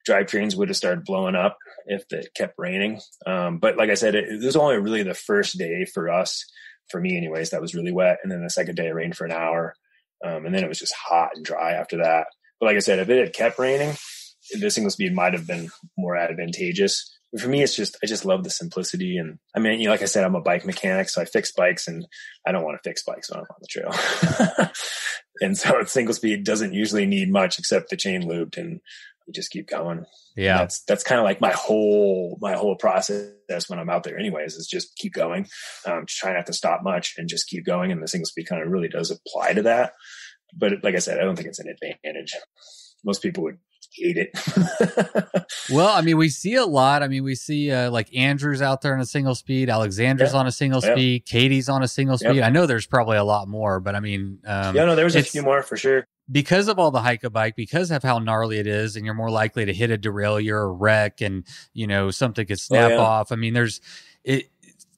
drivetrains would have started blowing up if it kept raining. But like I said, it was only really the first day for me anyways, that was really wet. And then the second day it rained for an hour. And then it was just hot and dry after that. But like I said, if it had kept raining, the single speed might have been more advantageous. But for me, I just love the simplicity. And I mean, you know, like I said, I'm a bike mechanic, so I fix bikes and I don't want to fix bikes when I'm on the trail. And so single speed doesn't usually need much except the chain looped and you just keep going. Yeah. That's kind of like my whole process when I'm out there anyways, is just keep going. Try not to stop much and just keep going. And the single speed kind of really does apply to that. But like I said, I don't think it's an advantage. Most people would hate it. Well, I mean, we see a lot. I mean, we see like Andrew's out there on a single speed, Alexander's on a single speed, Katie's on a single speed. I know there's probably a lot more, but I mean, there was a few more for sure. Because of all the hike a bike, because of how gnarly it is, and you're more likely to hit a derailleur or wreck, and you know something could snap off. I mean,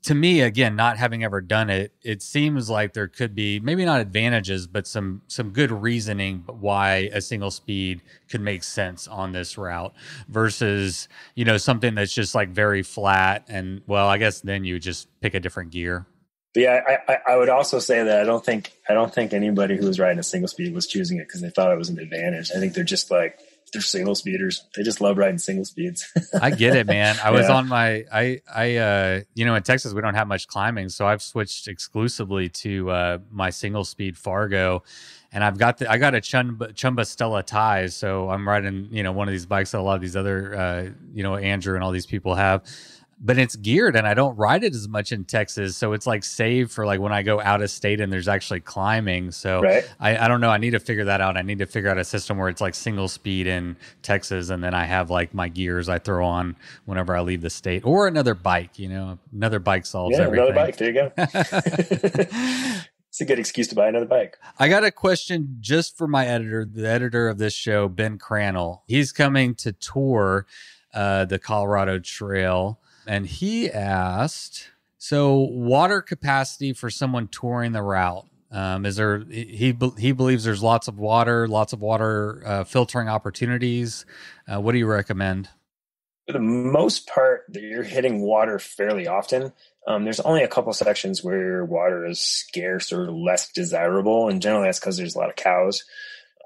to me, again, not having ever done it, it seems like there could be maybe not advantages, but some good reasoning why a single speed could make sense on this route versus, you know, something that's just like very flat. And well, I guess then you just pick a different gear. But yeah, I would also say that I don't think anybody who was riding a single speed was choosing it because they thought it was an advantage. I think they're just like, they're single speeders. They just love riding single speeds. I get it, man. I was on you know, in Texas, we don't have much climbing. So I've switched exclusively to my single speed Fargo, and I got a Chumba Stella ties. So I'm riding, you know, one of these bikes that a lot of these other, you know, Andrew and all these people have. But it's geared and I don't ride it as much in Texas. So it's like saved for like when I go out of state and there's actually climbing. So I don't know. I need to figure that out. I need to figure out a system where it's like single speed in Texas. And then I have like my gears I throw on whenever I leave the state, or another bike, you know, another bike solves everything. Another bike. There you go. It's a good excuse to buy another bike. I got a question just for my editor, the editor of this show, Ben Crannell. He's coming to tour the Colorado Trail. And he asked, so water capacity for someone touring the route, is there, he believes there's lots of water filtering opportunities. What do you recommend? For the most part, you're hitting water fairly often. There's only a couple sections where water is scarce or less desirable. And generally that's because there's a lot of cows.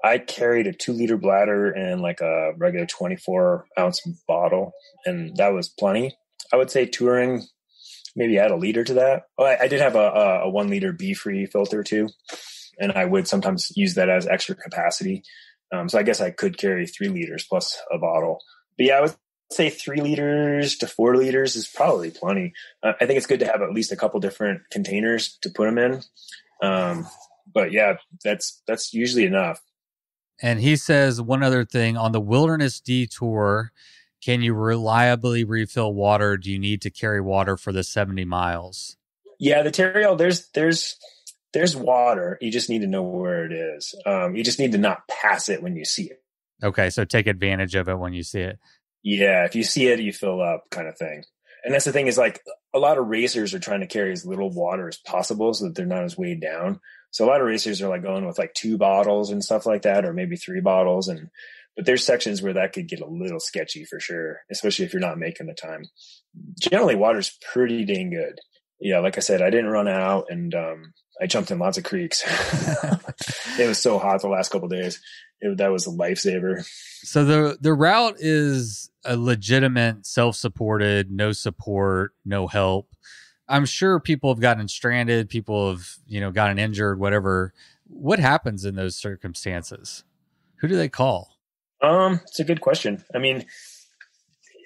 I carried a 2-liter bladder and like a regular 24-ounce bottle, and that was plenty. I would say touring, maybe add a liter to that. Oh, I did have a 1-liter B-free filter too, and I would sometimes use that as extra capacity. So I guess I could carry 3 liters plus a bottle. But yeah, I would say 3 liters to 4 liters is probably plenty. I think it's good to have at least a couple different containers to put them in. But yeah, that's usually enough. And he says one other thing on the Wilderness Detour. Can you reliably refill water? Do you need to carry water for the 70 miles? Yeah, the Terriel, there's water. You just need to know where it is. You just need to not pass it when you see it. Okay, so take advantage of it when you see it. Yeah, if you see it, you fill up kind of thing. And that's the thing is like a lot of racers are trying to carry as little water as possible so that they're not as weighed down. So a lot of racers are like going with like 2 bottles and stuff like that, or maybe 3 bottles. But there's sections where that could get a little sketchy for sure, especially if you're not making the time. Generally, water's pretty dang good. Yeah, like I said, I didn't run out, and I jumped in lots of creeks. It was so hot the last couple of days. That was a lifesaver. So the route is a legitimate, self-supported, no support, no help. I'm sure people have gotten stranded, people have, you know, gotten injured, whatever. What happens in those circumstances? Who do they call? It's a good question. I mean,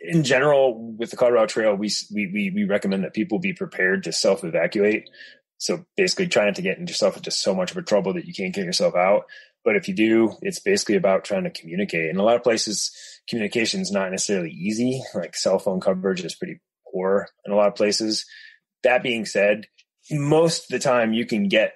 in general, with the Colorado Trail, we recommend that people be prepared to self-evacuate. So basically trying to get yourself into so much of a trouble that you can't get yourself out. But if you do, it's basically about trying to communicate. In a lot of places, communication is not necessarily easy. Like cell phone coverage is pretty poor in a lot of places. That being said, most of the time you can get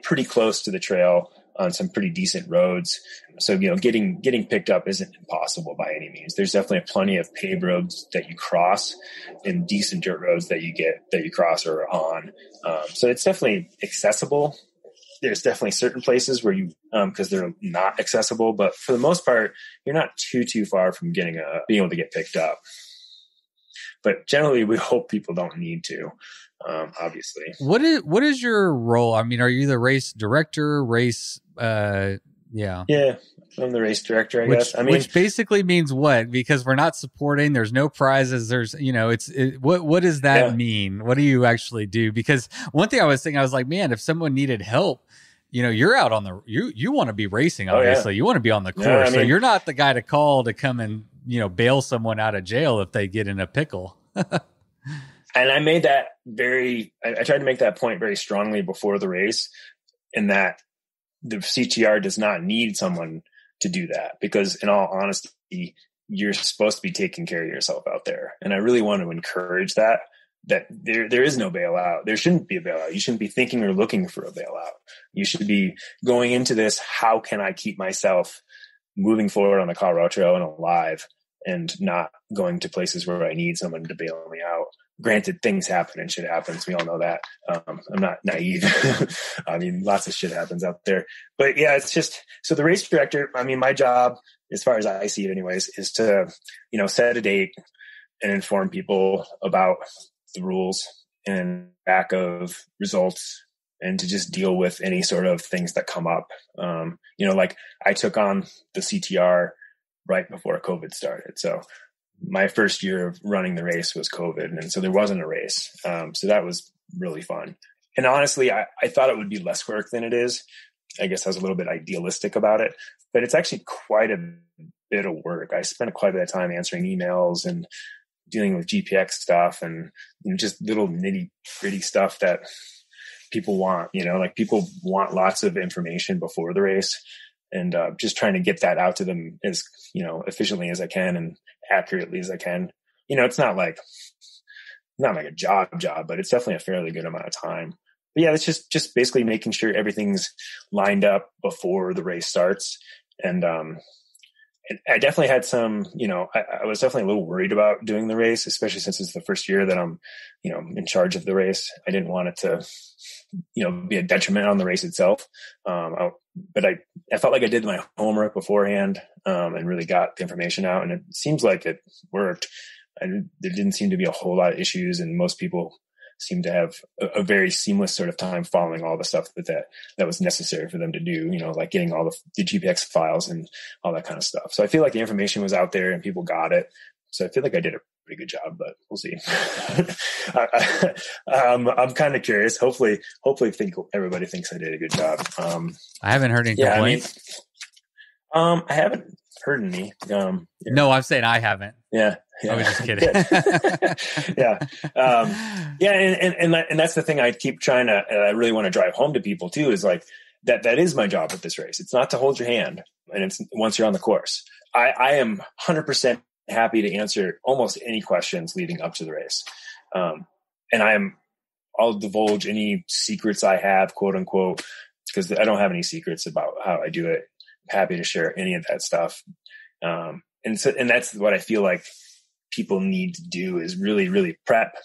pretty close to the trail on some pretty decent roads. So, getting picked up isn't impossible by any means. There's definitely plenty of paved roads that you cross and decent dirt roads that you cross or on. So it's definitely accessible. There's definitely certain places where because they're not accessible, but for the most part, you're not too far from being able to get picked up. But generally we hope people don't need to. Obviously. What is your role? I mean, are you the race director, Yeah, I'm the race director, I guess. Which basically means what? Because we're not supporting, there's no prizes, there's, what does that mean? What do you actually do? Because one thing I was thinking, I was like, man, if someone needed help, you're out on you want to be racing, obviously. You want to be on the course. So you're not the guy to call to come and, bail someone out of jail if they get in a pickle. And I made that I tried to make that point very strongly before the race, in that the CTR does not need someone to do that, because in all honesty, you're supposed to be taking care of yourself out there. And I really want to encourage that there is no bailout. There shouldn't be a bailout. You shouldn't be thinking or looking for a bailout. You should be going into this, how can I keep myself moving forward on the Colorado Trail and alive, and not going to places where I need someone to bail me out. Granted, things happen and shit happens. We all know that. I'm not naive. I mean, lots of shit happens out there. But yeah, it's just, so the race director, my job, as far as I see it anyways, is to, set a date and inform people about the rules and back of results, and to just deal with any sort of things that come up. Like I took on the CTR right before COVID started. So my first year of running the race was COVID. And so there wasn't a race. So that was really fun. And honestly, I thought it would be less work than it is. I guess I was a little bit idealistic about it, but it's actually quite a bit of work. I spent quite a bit of time answering emails and dealing with GPX stuff and just little nitty gritty stuff that people want, like people want lots of information before the race. And just trying to get that out to them as, efficiently as I can and accurately as I can. It's not like a job, but it's definitely a fairly good amount of time. But yeah, it's just basically making sure everything's lined up before the race starts. And I definitely had some, I was definitely a little worried about doing the race, especially since it's the first year that I'm, in charge of the race. I didn't want it to, be a detriment on the race itself. But I felt like I did my homework beforehand, and really got the information out, and it seems like it worked. And there didn't seem to be a whole lot of issues, and most people seem to have a very seamless sort of time following all the stuff that was necessary for them to do, like getting all the GPX files and all that kind of stuff. So I feel like the information was out there and people got it. So I feel like I did a pretty good job, but we'll see. I'm kind of curious. Hopefully everybody thinks I did a good job. I haven't heard any complaints. I haven't heard any. No, I'm saying I haven't. Yeah. I was just kidding. Yeah. And that's the thing I keep trying to, and I really want to drive home to people too, is like that is my job with this race. It's not to hold your hand, and it's once you're on the course. I am 100% happy to answer almost any questions leading up to the race. And I'll divulge any secrets I have, quote unquote, because I don't have any secrets about how I do it. I'm happy to share any of that stuff. And that's what I feel like people need to do, is really, really prep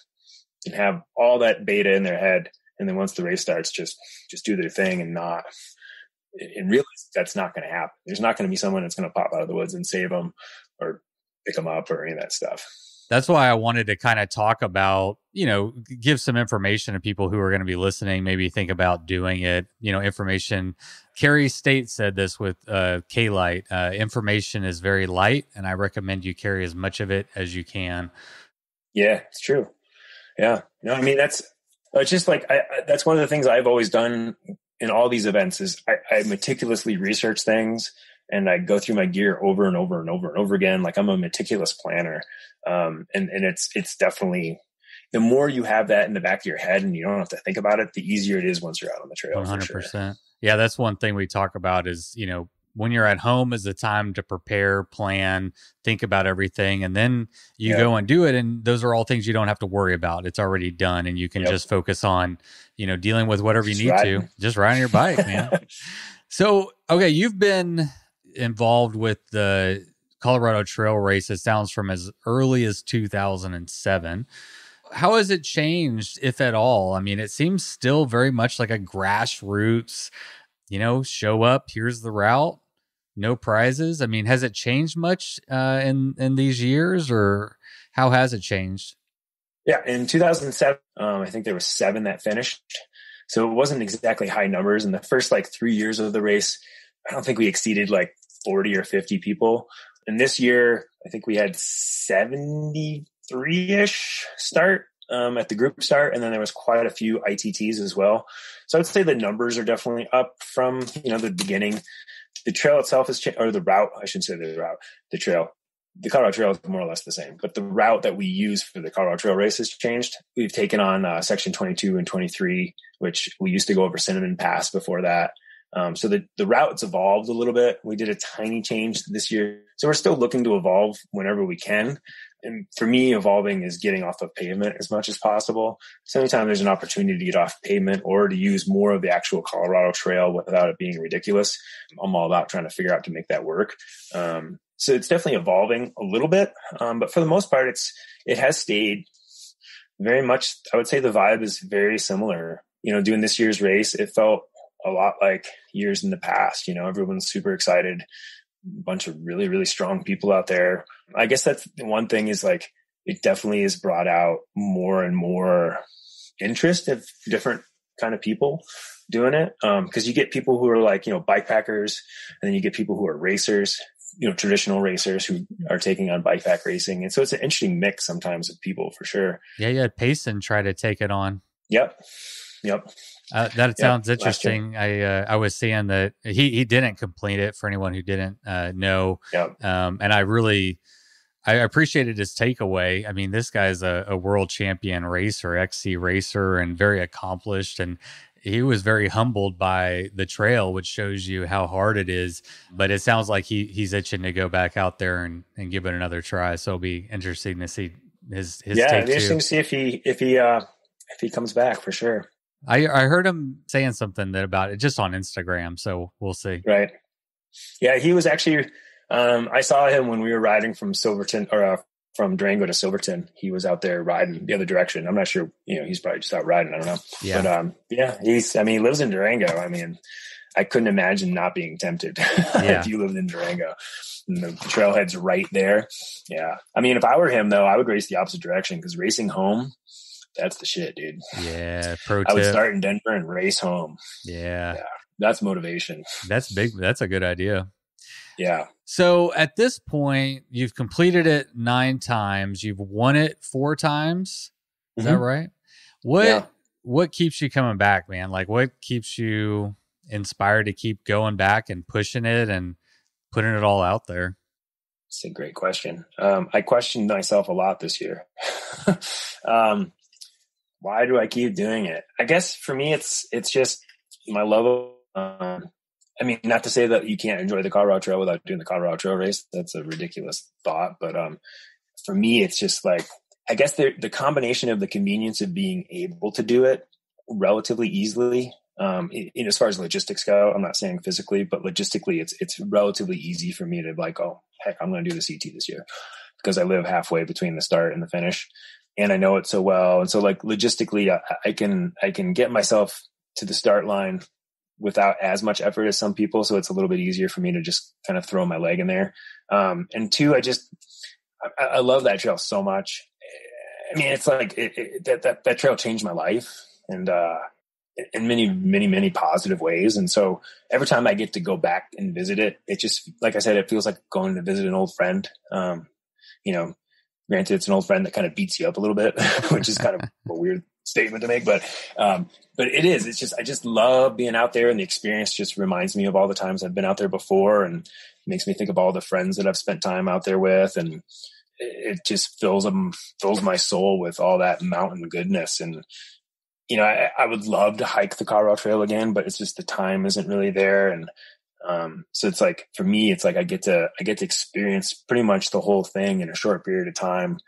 and have all that beta in their head. And then once the race starts, just do their thing and realize that's not going to happen. There's not going to be someone that's going to pop out of the woods and save them or pick them up or any of that stuff. That's why I wanted to kind of talk about, give some information to people who are going to be listening, maybe think about doing it, information. Carrie State said this with K-Light. Information is very light, and I recommend you carry as much of it as you can. Yeah, it's true. Yeah. It's just like, that's one of the things I've always done in all these events is I meticulously research things, and I go through my gear over and over and over and over again. Like I'm a meticulous planner. And it's definitely, the more you have that in the back of your head and you don't have to think about it, the easier it is once you're out on the trail. 100%. Sure. Yeah, that's one thing we talk about is, when you're at home is the time to prepare, plan, think about everything, and then you go and do it. And those are all things you don't have to worry about. It's already done, and you can just focus on, dealing with whatever you need to. Just riding your bike, man. So, okay, you've been involved with the Colorado Trail Race, it sounds, from as early as 2007. How has it changed, if at all? I mean, it seems still very much like a grassroots, show up, here's the route, no prizes. I mean, has it changed much in these years, or how has it changed? Yeah, in 2007, I think there were 7 that finished. So it wasn't exactly high numbers. In the first 3 years of the race, I don't think we exceeded 40 or 50 people. And this year, I think we had 73-ish start at the group start. And then there was quite a few ITTs as well. So I would say the numbers are definitely up from, the beginning. The trail itself is or the route, I shouldn't say the route, the trail. The Colorado Trail is more or less the same, but the route that we use for the Colorado Trail race has changed. We've taken on section 22 and 23, which we used to go over Cinnamon Pass before that. So the route's evolved a little bit. We did a tiny change this year. So we're still looking to evolve whenever we can. And for me, evolving is getting off of pavement as much as possible. So anytime there's an opportunity to get off pavement or to use more of the actual Colorado Trail without it being ridiculous, I'm all about trying to figure out to make that work. So it's definitely evolving a little bit. But for the most part, it has stayed very much, I would say the vibe is very similar. Doing this year's race, it felt a lot like years in the past. Everyone's super excited. A bunch of really, really strong people out there. I guess that's the one thing is it definitely has brought out more and more interest of different kind of people doing it. Cause you get people who are bike packers, and then you get people who are racers, traditional racers who are taking on bike pack racing. And so it's an interesting mix sometimes of people for sure. Yeah. You had Payson try to take it on. Yep. That sounds interesting. I was seeing that he didn't complete it, for anyone who didn't know. Yep. And I appreciated his takeaway. I mean, this guy's a world champion racer, XC racer, and very accomplished. And he was very humbled by the trail, which shows you how hard it is. But it sounds like he's itching to go back out there and give it another try. So it'll be interesting to see his take it'll be interesting to see if he comes back for sure. I heard him saying something about it just on Instagram, so we'll see. Right. Yeah, he was actually, I saw him when we were riding from Silverton or from Durango to Silverton. He was out there riding the other direction. I'm not sure, he's probably just out riding. I don't know. Yeah. But he lives in Durango. I mean, I couldn't imagine not being tempted if you lived in Durango. And the trailhead's right there. Yeah. I mean, if I were him though, I would race the opposite direction, because racing home, that's the shit, dude. Yeah. Pro tip. I would start in Denver and race home. Yeah. That's motivation. That's big. That's a good idea. Yeah. So at this point, you've completed it 9 times. You've won it 4 times. Is that right? What keeps you coming back, man? What keeps you inspired to keep going back and pushing it and putting it all out there? It's a great question. I questioned myself a lot this year. Why do I keep doing it? I guess for me, it's just my love of, not to say that you can't enjoy the Colorado Trail without doing the Colorado Trail race. That's a ridiculous thought. But for me, it's just I guess the combination of the convenience of being able to do it relatively easily. As far as logistics go, I'm not saying physically, but logistically, it's relatively easy for me to oh, heck, I'm going to do the CT this year, because I live halfway between the start and the finish. And I know it so well. And so logistically, I can get myself to the start line without as much effort as some people. So it's a little bit easier for me to just kind of throw my leg in there. And 2, I love that trail so much. I mean, it's that trail changed my life, and in many, many, many positive ways. And so every time I get to go back and visit it, it just, like I said, it feels like going to visit an old friend. Granted, it's an old friend that kind of beats you up a little bit, which is kind of a weird statement to make, but it is. It's just, I just love being out there, and the experience just reminds me of all the times I've been out there before, and makes me think of all the friends that I've spent time out there with, and it just fills my soul with all that mountain goodness. And, I would love to hike the Colorado Trail again, but it's just the time isn't really there. And, so it's like, for me, it's like I get to experience pretty much the whole thing in a short period of time.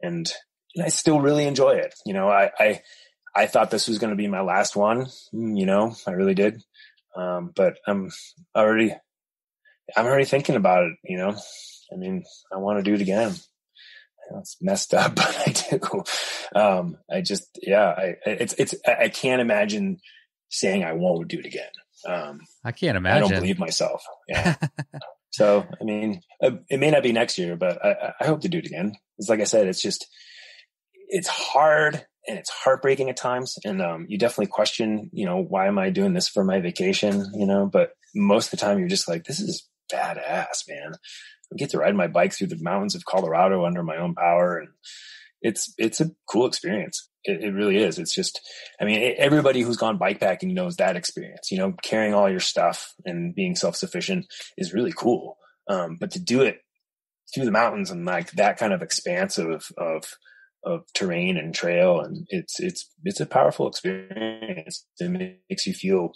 And I still really enjoy it. I thought this was going to be my last one, I really did. But I'm already thinking about it, I mean, I want to do it again. It's messed up, but I do. I can't imagine saying I won't do it again. I can't imagine. I don't believe myself. Yeah. So, I mean, it may not be next year, but I hope to do it again. It's like I said, it's hard and it's heartbreaking at times. And, you definitely question, why am I doing this for my vacation? But most of the time you're just like, this is badass, man. I get to ride my bike through the mountains of Colorado under my own power. And it's a cool experience. It really is. It's just, I mean, everybody who's gone bikepacking knows that experience, carrying all your stuff and being self-sufficient is really cool. But to do it through the mountains and like that kind of expanse of terrain and trail, and it's a powerful experience. It makes you feel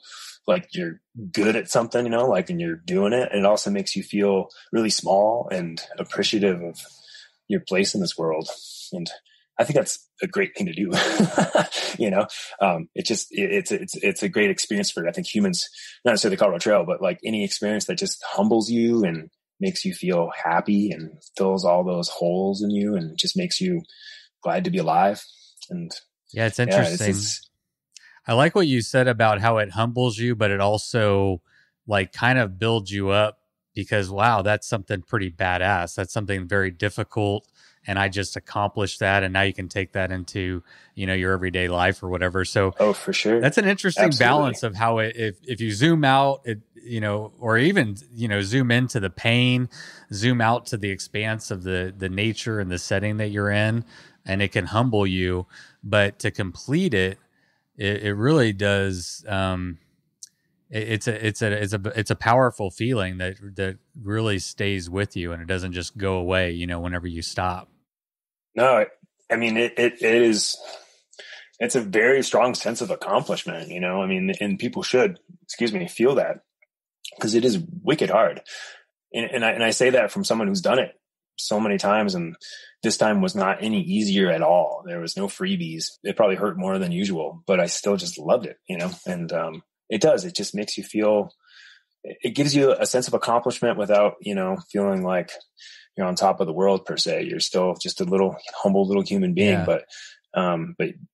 like you're good at something, like, and you're doing it. And it also makes you feel really small and appreciative of your place in this world. And I think that's a great thing to do. It's a great experience for, I think, humans, not necessarily the Colorado Trail, but like any experience that just humbles you and makes you feel happy and fills all those holes in you and just makes you glad to be alive. And yeah, it's interesting. I like what you said about how it humbles you, but it also like kind of builds you up because, wow, that's something pretty badass. That's something very difficult. And I just accomplished that. And now you can take that into, your everyday life or whatever. So, oh, for sure. That's an interesting balance of how if you zoom out, or even, zoom into the pain, zoom out to the expanse of the nature and the setting that you're in, and it can humble you, but to complete it, it really does. It's a powerful feeling that really stays with you, and it doesn't just go away, whenever you stop. No, I mean, it is, it's a very strong sense of accomplishment, I mean, and people should, feel that, because it is wicked hard. And I say that from someone who's done it so many times, and this time was not any easier at all. There was no freebies. It probably hurt more than usual, but I still just loved it, and, it just makes you feel, it gives you a sense of accomplishment without, feeling like you're on top of the world per se. You're still just a little humble little human being, yeah. But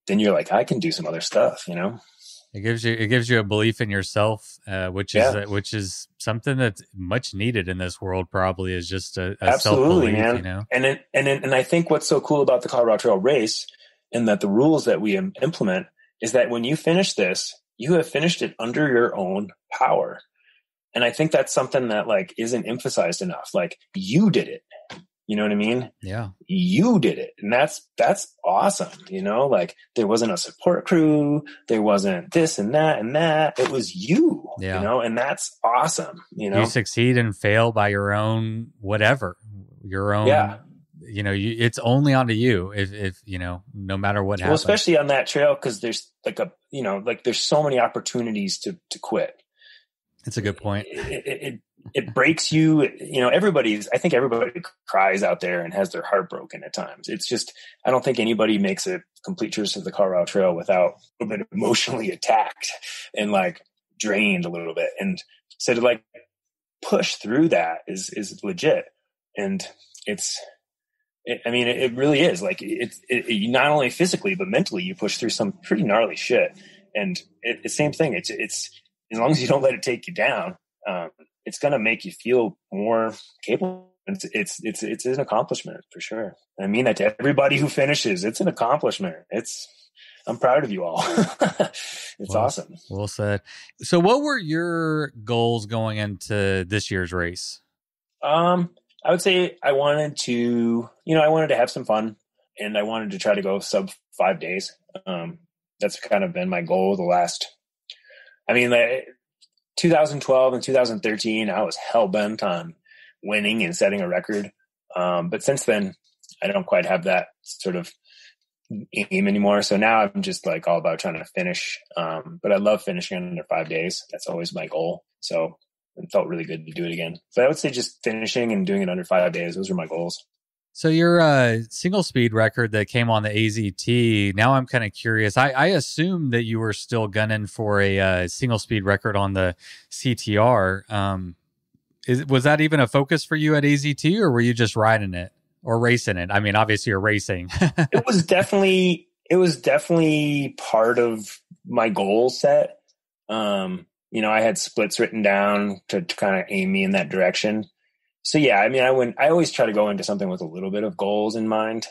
then you're like, I can do some other stuff, It gives you a belief in yourself, which is something that's much needed in this world. Probably is just a absolutely, self-belief, man. And I think what's so cool about the Colorado Trail race, and that the rules that we implement, is that when you finish this, you have finished it under your own power. And I think that's something that like isn't emphasized enough. Like, you did it. You know what I mean? Yeah. You did it. And that's awesome. Like, there wasn't a support crew. There wasn't this and that and that. It was you, and that's awesome. You succeed and fail by your own, whatever, your own, it's only onto you if no matter what happens. Well, especially on that trail, because there's like there's so many opportunities to quit. That's a good point. It breaks you. I think everybody cries out there and has their heart broken at times. It's just, I don't think anybody makes a complete tour of the Colorado Trail without a little bit emotionally attacked and like drained a little bit. And so to like push through that is legit. And it really is like it not only physically, but mentally you push through some pretty gnarly shit. And the same thing. It's as long as you don't let it take you down, it's going to make you feel more capable. It's an accomplishment for sure. I mean that to everybody who finishes. It's an accomplishment. I'm proud of you all. It's awesome. Well said. So what were your goals going into this year's race? I would say I wanted to have some fun, and I wanted to try to go sub 5 days. That's kind of been my goal the last, 2012 and 2013, I was hell bent on winning and setting a record. But since then, I don't quite have that sort of aim anymore. So now I'm just like all about trying to finish. But I love finishing under 5 days. That's always my goal. So it felt really good to do it again. But I would say just finishing and doing it under 5 days. Those are my goals. So your single speed record that came on the AZT, now I'm kind of curious. I assume that you were still gunning for a single speed record on the CTR. Was that even a focus for you at AZT, or were you just riding it or racing it? I mean, obviously you're racing. It was definitely part of my goal set. I had splits written down to kind of aim me in that direction. So yeah, I mean, I always try to go into something with a little bit of goals in mind,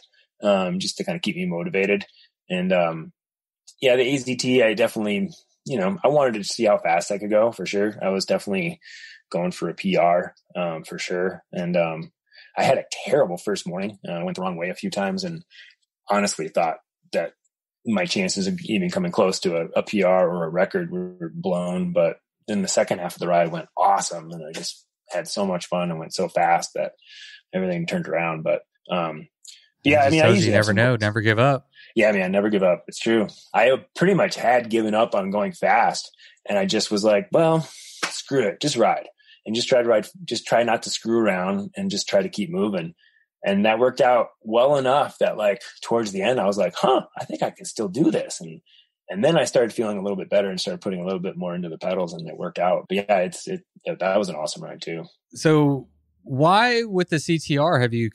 just to kind of keep me motivated. And, the AZT, I definitely, I wanted to see how fast I could go for sure. I was definitely going for a PR, for sure. And, I had a terrible first morning. I went the wrong way a few times and honestly thought that my chances of even coming close to a PR or a record were blown. But then the second half of the ride went awesome. And I just had so much fun and went so fast that everything turned around. But, I mean, you never know, never give up. Yeah, man, never give up. It's true. I pretty much had given up on going fast and I just was like, well, screw it. Just ride and just try to ride. Just try not to screw around and just try to keep moving. And that worked out well enough that like towards the end, I was like, I think I can still do this. And then I started feeling a little bit better and started putting a little bit more into the pedals and it worked out. But yeah, that was an awesome ride too. So why with the CTR have you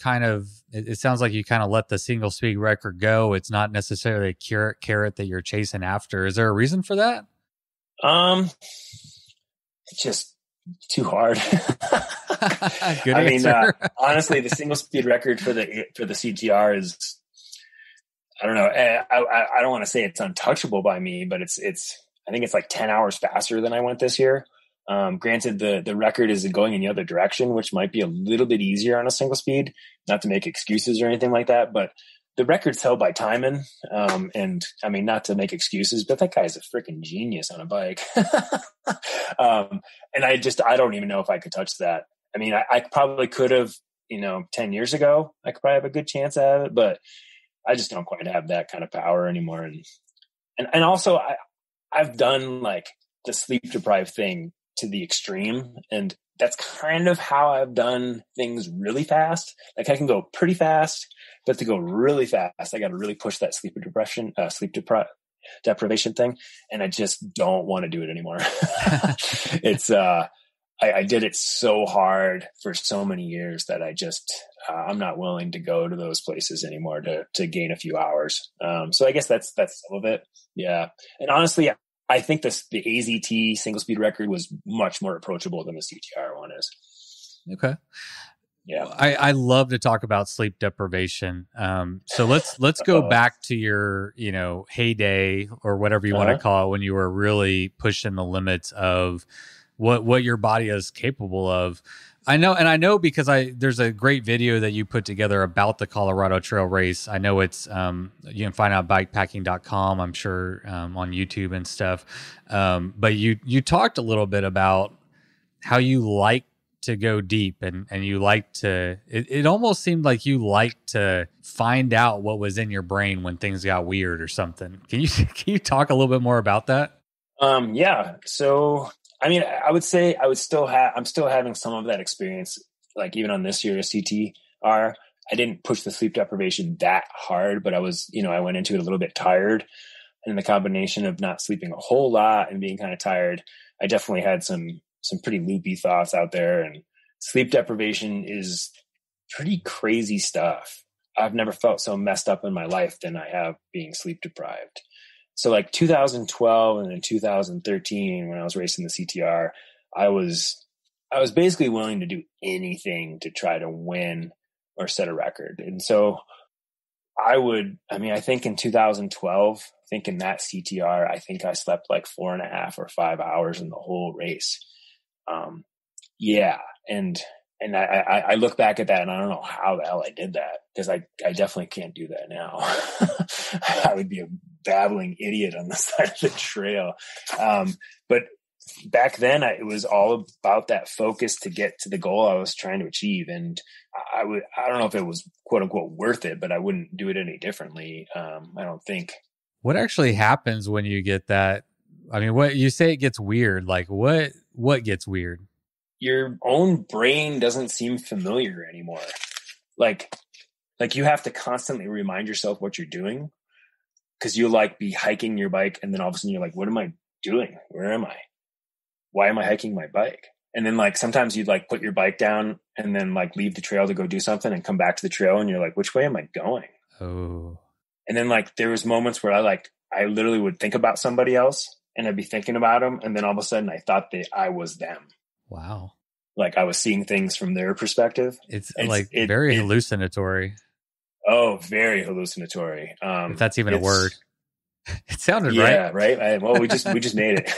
it sounds like you kind of let the single speed record go. It's not necessarily a carrot that you're chasing after. Is there a reason for that? It's just too hard. Good answer. Honestly, the single speed record for the CTR is, I don't know. I don't want to say it's untouchable by me, but it's. I think it's like 10 hours faster than I went this year. Granted, the record is going in the other direction, which might be a little bit easier on a single speed. Not to make excuses or anything like that, but the record's held by Timon. And I mean, not to make excuses, but that guy's a freaking genius on a bike. And I don't even know if I could touch that. I mean, I probably could have, 10 years ago, I could probably have a good chance at it, but I just don't quite have that kind of power anymore. And also I've done like the sleep deprived thing to the extreme. And that's kind of how I've done things really fast. Like I can go pretty fast, but to go really fast, I got to really push that sleep deprivation thing. And I just don't want to do it anymore. It's, I did it so hard for so many years that I'm not willing to go to those places anymore to gain a few hours. So I guess that's some of it. Yeah. And honestly, I think the AZT single speed record was much more approachable than the CTR one is. Okay. Yeah. I love to talk about sleep deprivation. So let's go back to your, heyday or whatever you want to call it, when you were really pushing the limits of what your body is capable of. I know because there's a great video that you put together about the Colorado Trail race. I know it's you can find out bikepacking.com, I'm sure, on YouTube and stuff. But you talked a little bit about how you like to go deep and you like to it almost seemed like you liked to find out what was in your brain when things got weird or something. Can you talk a little bit more about that? Yeah. So I mean, I would say I'm still having some of that experience, like even on this year's CTR. I didn't push the sleep deprivation that hard, but I was, I went into it a little bit tired. And the combination of not sleeping a whole lot and being kind of tired, I definitely had some pretty loopy thoughts out there. And sleep deprivation is pretty crazy stuff. I've never felt so messed up in my life than I have being sleep deprived. So like 2012 and then 2013, when I was racing the CTR, I was basically willing to do anything to try to win or set a record. And so I think in 2012, I think in that CTR, I think I slept like 4.5 or 5 hours in the whole race. Yeah. And I look back at that and I don't know how the hell I did that, because I definitely can't do that now. I would be a babbling idiot on the side of the trail. But back then it was all about that focus to get to the goal I was trying to achieve. And I don't know if it was quote unquote worth it, but I wouldn't do it any differently. I don't think. What actually happens when you get that? I mean, what you say, it gets weird. Like what gets weird? Your own brain doesn't seem familiar anymore. Like you have to constantly remind yourself what you're doing, because you'll like be hiking your bike and then all of a sudden you're like, what am I doing? Where am I? Why am I hiking my bike? And then like sometimes you'd like put your bike down and then like leave the trail to go do something and come back to the trail and you're like, which way am I going? Oh. And then like there was moments where I literally would think about somebody else and I'd be thinking about them, and then all of a sudden I thought that I was them. Wow. Like I was seeing things from their perspective. It's very hallucinatory. Oh, very hallucinatory. If that's even a word. It sounded right. Yeah, right. Well, we just made it.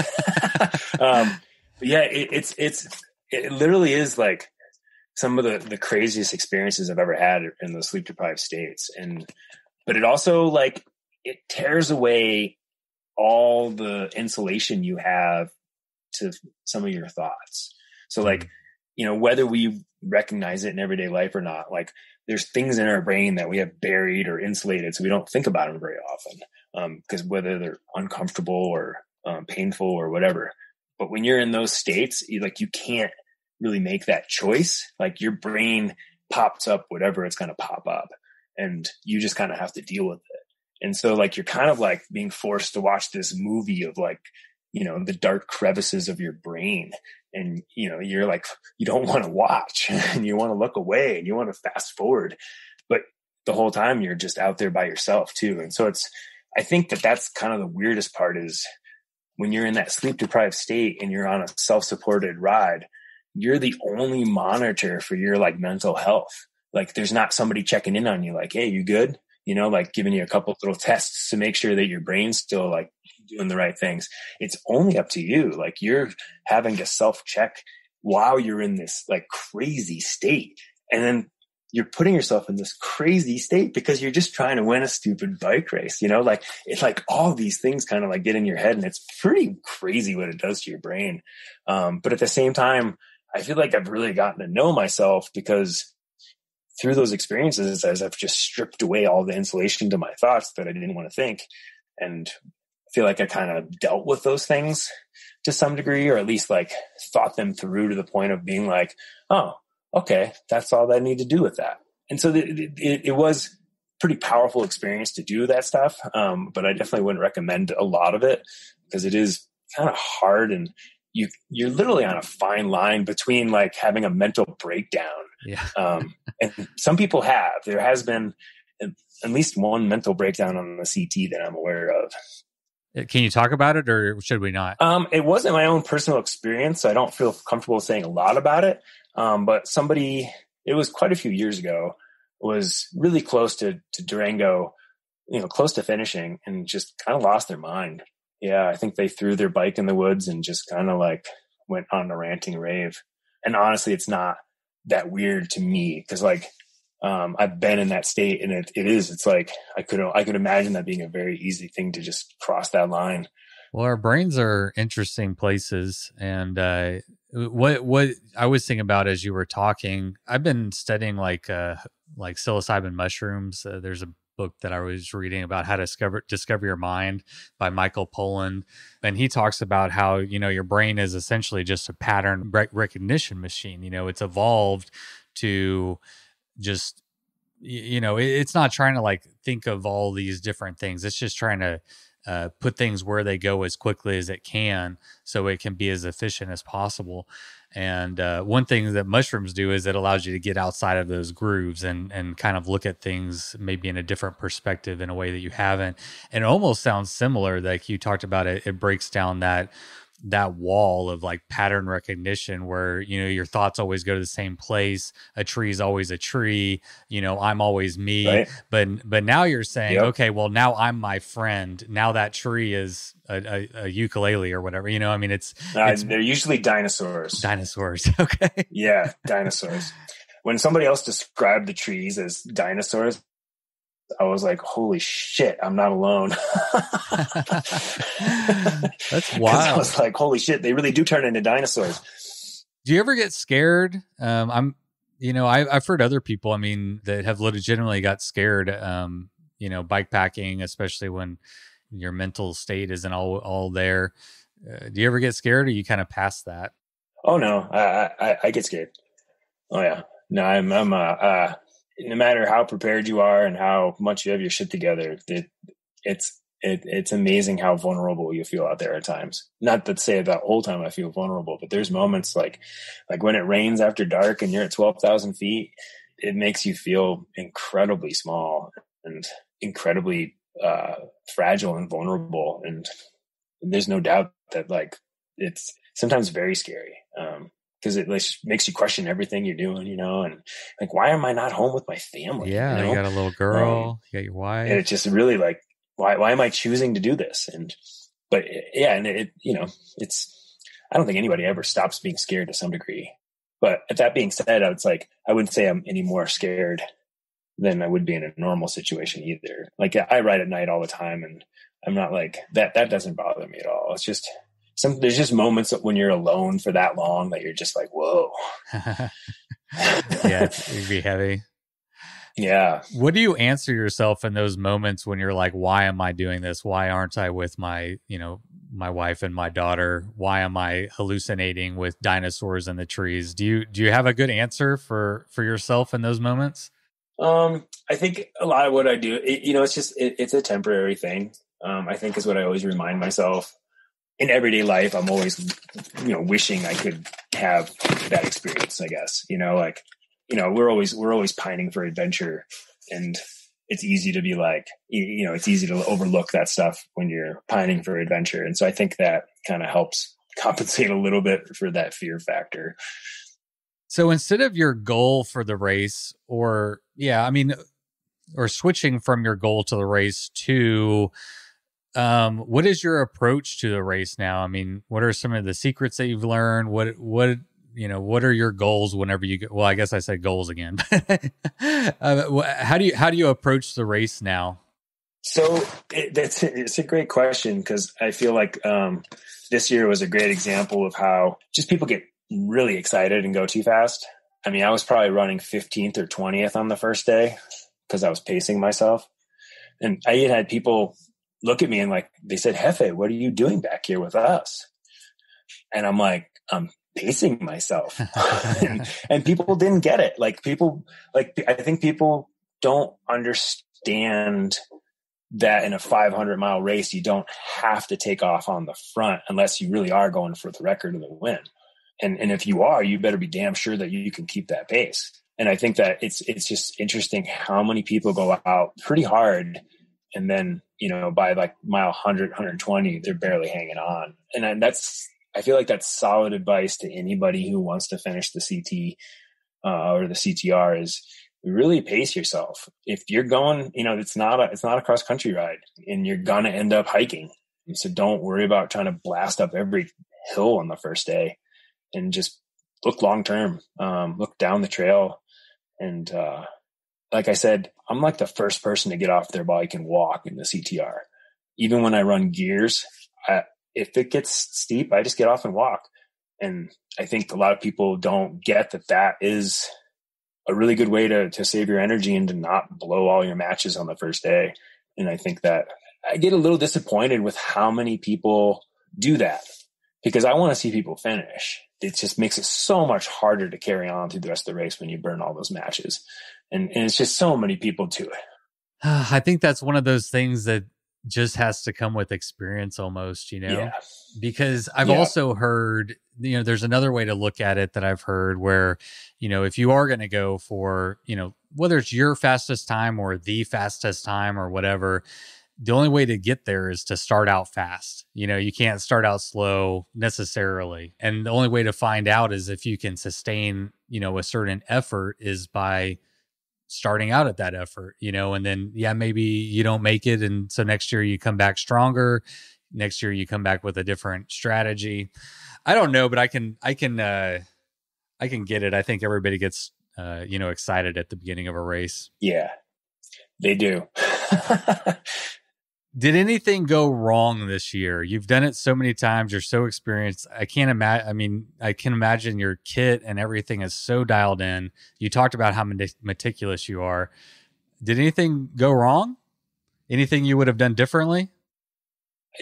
It literally is like some of the craziest experiences I've ever had in those sleep deprived states. But it also like it tears away all the insulation you have to some of your thoughts. So like, whether we recognize it in everyday life or not, like there's things in our brain that we have buried or insulated, so we don't think about them very often, because whether they're uncomfortable or painful or whatever. But when you're in those states, you can't really make that choice. Like your brain pops up whatever it's going to pop up, and you just kind of have to deal with it. And so like you're kind of like being forced to watch this movie of like, the dark crevices of your brain. And, you're like, you don't want to watch and you want to look away and you want to fast forward. But the whole time you're just out there by yourself too. And so I think that's kind of the weirdest part is when you're in that sleep deprived state and you're on a self-supported ride, you're the only monitor for your like mental health. Like there's not somebody checking in on you like, hey, you good? Like giving you a couple little tests to make sure that your brain's still like doing the right things. It's only up to you. Like you're having to self-check while you're in this like crazy state. And then you're putting yourself in this crazy state because you're just trying to win a stupid bike race. Like it's like all these things kind of like get in your head, and it's pretty crazy what it does to your brain. But at the same time, I feel like I've really gotten to know myself because through those experiences, as I've just stripped away all the insulation to my thoughts that I didn't want to think, and I feel like I kind of dealt with those things to some degree, or at least like thought them through to the point of being like, oh, okay, that's all I need to do with that. And so it was a pretty powerful experience to do that stuff. But I definitely wouldn't recommend a lot of it because it is kind of hard, and you're literally on a fine line between like having a mental breakdown. Yeah. And some people there has been at least one mental breakdown on the CT that I'm aware of. Can you talk about it, or should we not? It wasn't my own personal experience, so I don't feel comfortable saying a lot about it. But it was quite a few years ago, was really close to Durango, close to finishing, and just kind of lost their mind. Yeah, I think they threw their bike in the woods and just kind of like went on a ranting rave. And honestly, it's not that weird to me because like I've been in that state, and it's like I could imagine that being a very easy thing to just cross that line. Well, our brains are interesting places, and what I was thinking about as you were talking, I've been studying like psilocybin mushrooms. There's a book that I was reading about how to discover your mind by Michael Pollan, and he talks about how your brain is essentially just a pattern recognition machine. It's evolved to just it's not trying to like think of all these different things. It's just trying to put things where they go as quickly as it can so it can be as efficient as possible. And one thing that mushrooms do is it allows you to get outside of those grooves and kind of look at things maybe in a different perspective in a way that you haven't. And it almost sounds similar, like you talked about it. It breaks down that wall of like pattern recognition where, your thoughts always go to the same place. A tree is always a tree, I'm always me. Right. But now you're saying, Yep. okay, well now I'm my friend. Now that tree is a ukulele or whatever, it's they're usually dinosaurs. Dinosaurs. Okay. Yeah. Dinosaurs. When somebody else described the trees as dinosaurs, I was like, holy shit, I'm not alone. That's wild. I was like, holy shit, they really do turn into dinosaurs. Do you ever get scared? I've heard other people, I mean, that have legitimately got scared, bike packing, especially when your mental state isn't all there. Do you ever get scared, or you kind of past that? Oh no, I get scared. Oh yeah. No, I'm no matter how prepared you are and how much you have your shit together, it's amazing how vulnerable you feel out there at times. Not to say that whole time I feel vulnerable, but there's moments like when it rains after dark and you're at 12,000 feet, it makes you feel incredibly small and incredibly fragile and vulnerable. And there's no doubt that like it's sometimes very scary. Because it makes you question everything you're doing, and like, why am I not home with my family? Yeah, you got a little girl, you got your wife. And it's just really like, why am I choosing to do this? But it's, I don't think anybody ever stops being scared to some degree. But at that being said, it's like, I wouldn't say I'm any more scared than I would be in a normal situation either. Like I ride at night all the time, and I'm not like that doesn't bother me at all. It's just, there's just moments when you're alone for that long that you're just like, whoa. Yeah, it'd be heavy. Yeah. What do you answer yourself in those moments when you're like, why am I doing this? Why aren't I with my wife and my daughter? Why am I hallucinating with dinosaurs in the trees? Do you have a good answer for yourself in those moments? I think a lot of what I do, it's a temporary thing. I think is what I always remind myself. In everyday life, I'm always, wishing I could have that experience, I guess, we're always pining for adventure, and it's easy to be like, it's easy to overlook that stuff when you're pining for adventure. And so I think that kind of helps compensate a little bit for that fear factor. So instead of your goal for the race or switching from your goal to the race to, what is your approach to the race now? I mean, what are some of the secrets that you've learned? What are your goals whenever you go? Well, I guess I said goals again. How do you approach the race now? So it's a great question, because I feel like this year was a great example of how just people get really excited and go too fast. I mean, I was probably running 15th or 20th on the first day because I was pacing myself, and I even had people look at me and like, they said, Jefe, what are you doing back here with us? And I'm like, I'm pacing myself. and people didn't get it. I think people don't understand that in a 500-mile race, you don't have to take off on the front unless you really are going for the record of the win. And if you are, you better be damn sure that you can keep that pace. And I think that it's just interesting how many people go out pretty hard, and then, by like mile 100, 120, they're barely hanging on. And I feel like that's solid advice to anybody who wants to finish the CT or the CTR is really pace yourself. If you're going, it's not a cross country ride, and you're going to end up hiking. And so don't worry about trying to blast up every hill on the first day, and just look long-term, look down the trail. And, like I said, I'm like the first person to get off their bike and walk in the CTR. Even when I run gears, if it gets steep, I just get off and walk. And I think a lot of people don't get that is a really good way to save your energy and to not blow all your matches on the first day. And I think that I get a little disappointed with how many people do that, because I want to see people finish. It just makes it so much harder to carry on through the rest of the race when you burn all those matches. And it's just so many people do it. I think that's one of those things that just has to come with experience almost, Yeah. Because I've also heard, there's another way to look at it that I've heard where, if you are going to go for, whether it's your fastest time or the fastest time or whatever, the only way to get there is to start out fast. You can't start out slow necessarily. And the only way to find out is if you can sustain, a certain effort is by starting out at that effort, and then, maybe you don't make it. And so next year you come back stronger. Next year you come back with a different strategy. I don't know, but I can get it. I think everybody gets, excited at the beginning of a race. Yeah. They do. Did anything go wrong this year? You've done it so many times. You're so experienced. I can't imagine. I mean, I can imagine your kit and everything is so dialed in. You talked about how meticulous you are. Did anything go wrong? Anything you would have done differently?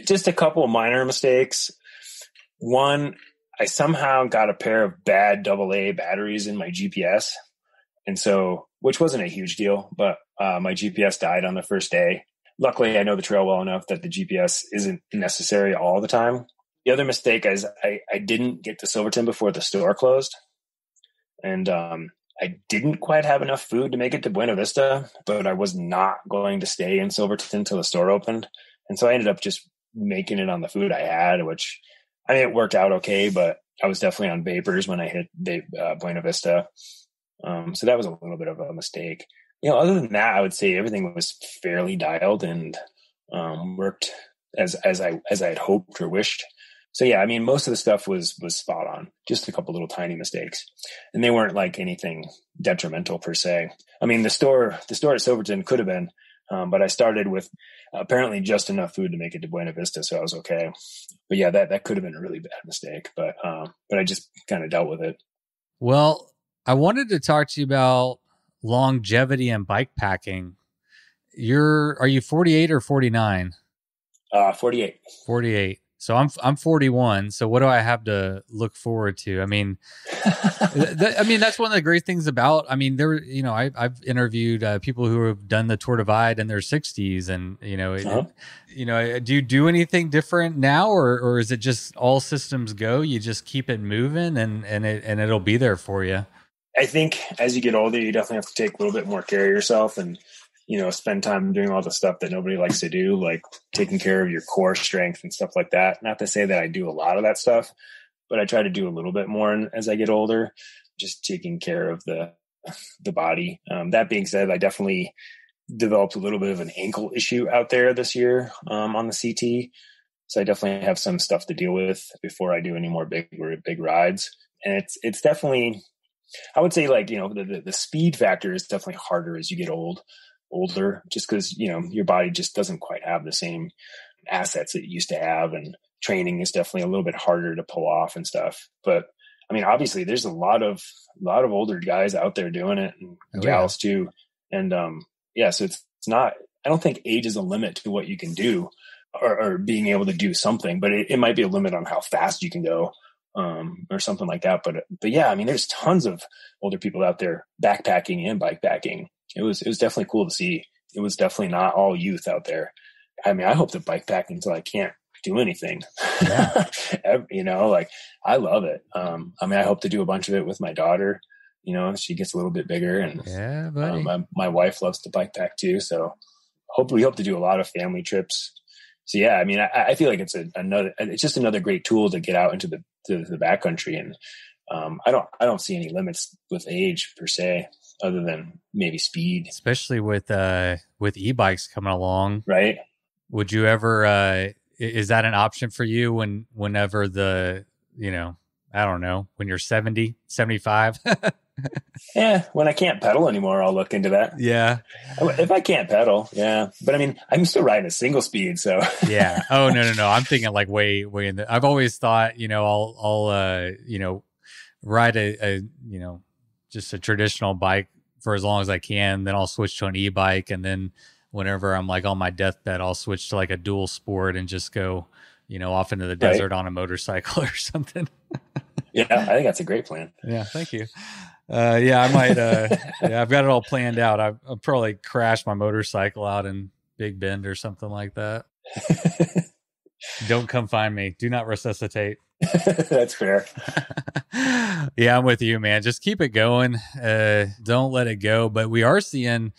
Just a couple of minor mistakes. One, I somehow got a pair of bad AA batteries in my GPS. And so, which wasn't a huge deal, but my GPS died on the first day. Luckily, I know the trail well enough that the GPS isn't necessary all the time. The other mistake is I didn't get to Silverton before the store closed. And I didn't quite have enough food to make it to Buena Vista, but I was not going to stay in Silverton until the store opened. And so I ended up just making it on the food I had, which, I mean, it worked out okay, but I was definitely on vapors when I hit Buena Vista. So that was a little bit of a mistake. Other than that, I would say everything was fairly dialed and worked as I had hoped or wished. So yeah, I mean, most of the stuff was spot on. Just a couple little tiny mistakes, and they weren't like anything detrimental per se. I mean, the store at Silverton could have been, but I started with apparently just enough food to make it to Buena Vista, so I was okay. But yeah, that could have been a really bad mistake, but I just kind of dealt with it. Well, I wanted to talk to you about longevity and bike packing. Are you 48 or 49? 48. 48. So I'm 41. So what do I have to look forward to? I mean, that's one of the great things about. I mean, I've interviewed people who have done the Tour Divide in their 60s, and do you do anything different now, or is it just all systems go? You just keep it moving, and it'll be there for you. I think as you get older, you definitely have to take a little bit more care of yourself and, spend time doing all the stuff that nobody likes to do, like taking care of your core strength and stuff like that. Not to say that I do a lot of that stuff, but I try to do a little bit more as I get older, just taking care of the body. That being said, I definitely developed a little bit of an ankle issue out there this year on the CT. So I definitely have some stuff to deal with before I do any more big rides. And it's definitely, I would say, like, the speed factor is definitely harder as you get older, just because, your body just doesn't quite have the same assets that it used to have. And training is definitely a little bit harder to pull off and stuff. But I mean, obviously there's a lot of older guys out there doing it, and gals too. And so it's not, I don't think age is a limit to what you can do or being able to do something, but it might be a limit on how fast you can go. Or something like that. But yeah, I mean, there's tons of older people out there backpacking and bikepacking. It was definitely cool to see. It was definitely not all youth out there. I mean, I hope to bikepack until I can't do anything. Yeah. Like, I love it. I mean, I hope to do a bunch of it with my daughter. She gets a little bit bigger, and yeah, buddy. My wife loves to bikepack too. So we hope to do a lot of family trips. So yeah, I mean, I feel like it's just another great tool to get out into the backcountry, and I don't see any limits with age per se, other than maybe speed. Especially with e-bikes coming along, right? Would you ever? Is that an option for you whenever I don't know, when you're 70, 75? Yeah, when I can't pedal anymore, I'll look into that. Yeah. If I can't pedal, yeah. But I mean, I'm still riding a single speed, so. Yeah. Oh, no. I'm thinking like way in the, I've always thought, I'll ride a just a traditional bike for as long as I can. Then I'll switch to an e-bike. And then whenever I'm like on my deathbed, I'll switch to like a dual sport and just go, off into the desert on a motorcycle or something. Yeah, I think that's a great plan. Yeah, thank you. I might. I've got it all planned out. I'll probably crash my motorcycle out in Big Bend or something like that. Don't come find me. Do not resuscitate. That's fair. Yeah, I'm with you, man. Just keep it going. Don't let it go. But we are seeing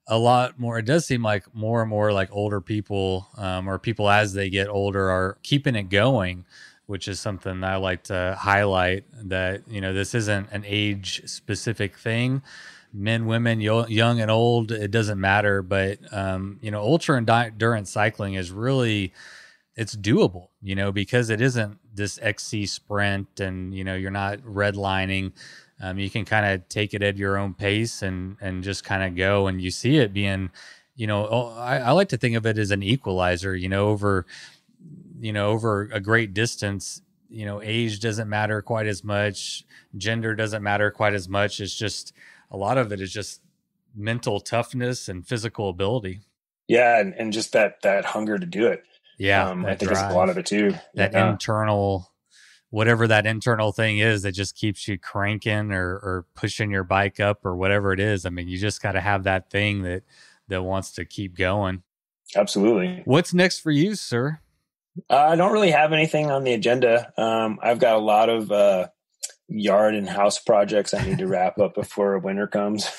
a lot more. It does seem like more and more like older people, or people as they get older, are keeping it going, which is something I like to highlight, that, this isn't an age specific thing. Men, women, young and old, it doesn't matter. But, ultra endurance cycling is really, it's doable, because it isn't this XC sprint and, you're not redlining. You can kind of take it at your own pace and just kind of go, and you see it being, I like to think of it as an equalizer, over a great distance. Age doesn't matter quite as much. Gender doesn't matter quite as much. It's just, a lot of it is just mental toughness and physical ability. Yeah. And just that hunger to do it. Yeah. I think it's a lot of it too. That internal, whatever that internal thing is that just keeps you cranking or pushing your bike up or whatever it is. I mean, you just got to have that thing that wants to keep going. Absolutely. What's next for you, sir? I don't really have anything on the agenda. I've got a lot of yard and house projects I need to wrap up before winter comes.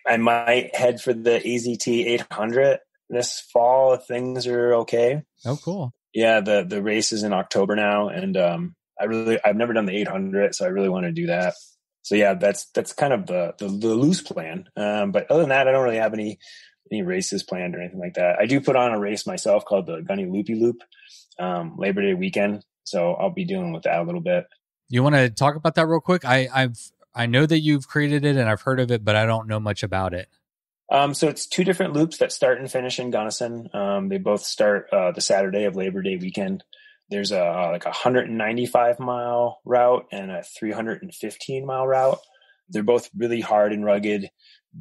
I might head for the AZT 800 this fall if things are okay. Oh, cool. Yeah, the race is in October now, and I've never done the 800, so I really want to do that. So yeah, that's kind of the loose plan. But other than that, I don't really have any races planned or anything like that. I do put on a race myself called the Gunny Loop, Labor Day weekend. So I'll be dealing with that a little bit. You want to talk about that real quick? I know that you've created it and I've heard of it, but I don't know much about it. So it's two different loops that start and finish in Gunnison. They both start the Saturday of Labor Day weekend. There's a 195 mile route and a 315 mile route. They're both really hard and rugged,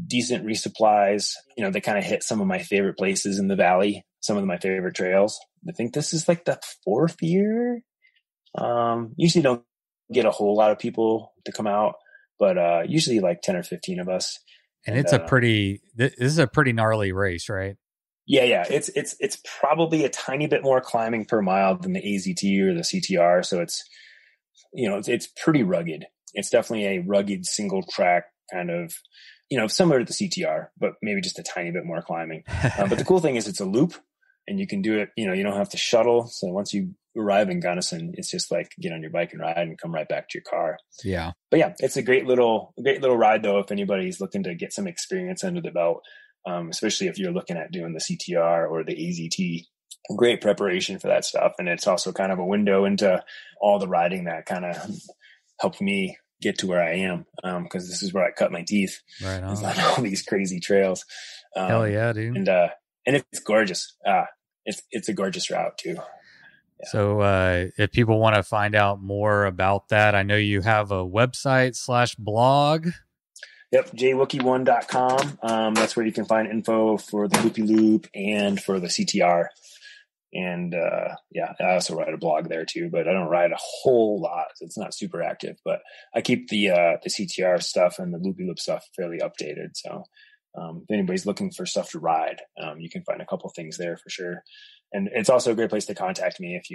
decent resupplies. They kind of hit some of my favorite places in the valley, some of my favorite trails. I think this is like the fourth year. Usually don't get a whole lot of people to come out, but usually like 10 or 15 of us. And it's this is a pretty gnarly race, right? Yeah. It's probably a tiny bit more climbing per mile than the AZT or the CTR. So it's pretty rugged. It's definitely a rugged single track kind of, similar to the CTR, but maybe just a tiny bit more climbing. But the cool thing is it's a loop and you can do it, you don't have to shuttle. So once you arrive in Gunnison, it's just like get on your bike and ride and come right back to your car. Yeah. But yeah, it's a great little ride though, if anybody's looking to get some experience under the belt, especially if you're looking at doing the CTR or the AZT. Great preparation for that stuff. And it's also kind of a window into all the riding that kind of helped me get to where I am. Cause this is where I cut my teeth. Right on. It's not all these crazy trails. Hell yeah, dude. And it's gorgeous. It's a gorgeous route too. Yeah. So, if people want to find out more about that, I know you have a website /blog. Yep. jwookie1.com. That's where you can find info for the Loopy Loop and for the CTR. And, I also write a blog there too, but I don't write a whole lot. It's not super active, but I keep the CTR stuff and the Loopy Loop stuff fairly updated. So, if anybody's looking for stuff to ride, you can find a couple things there for sure. And it's also a great place to contact me if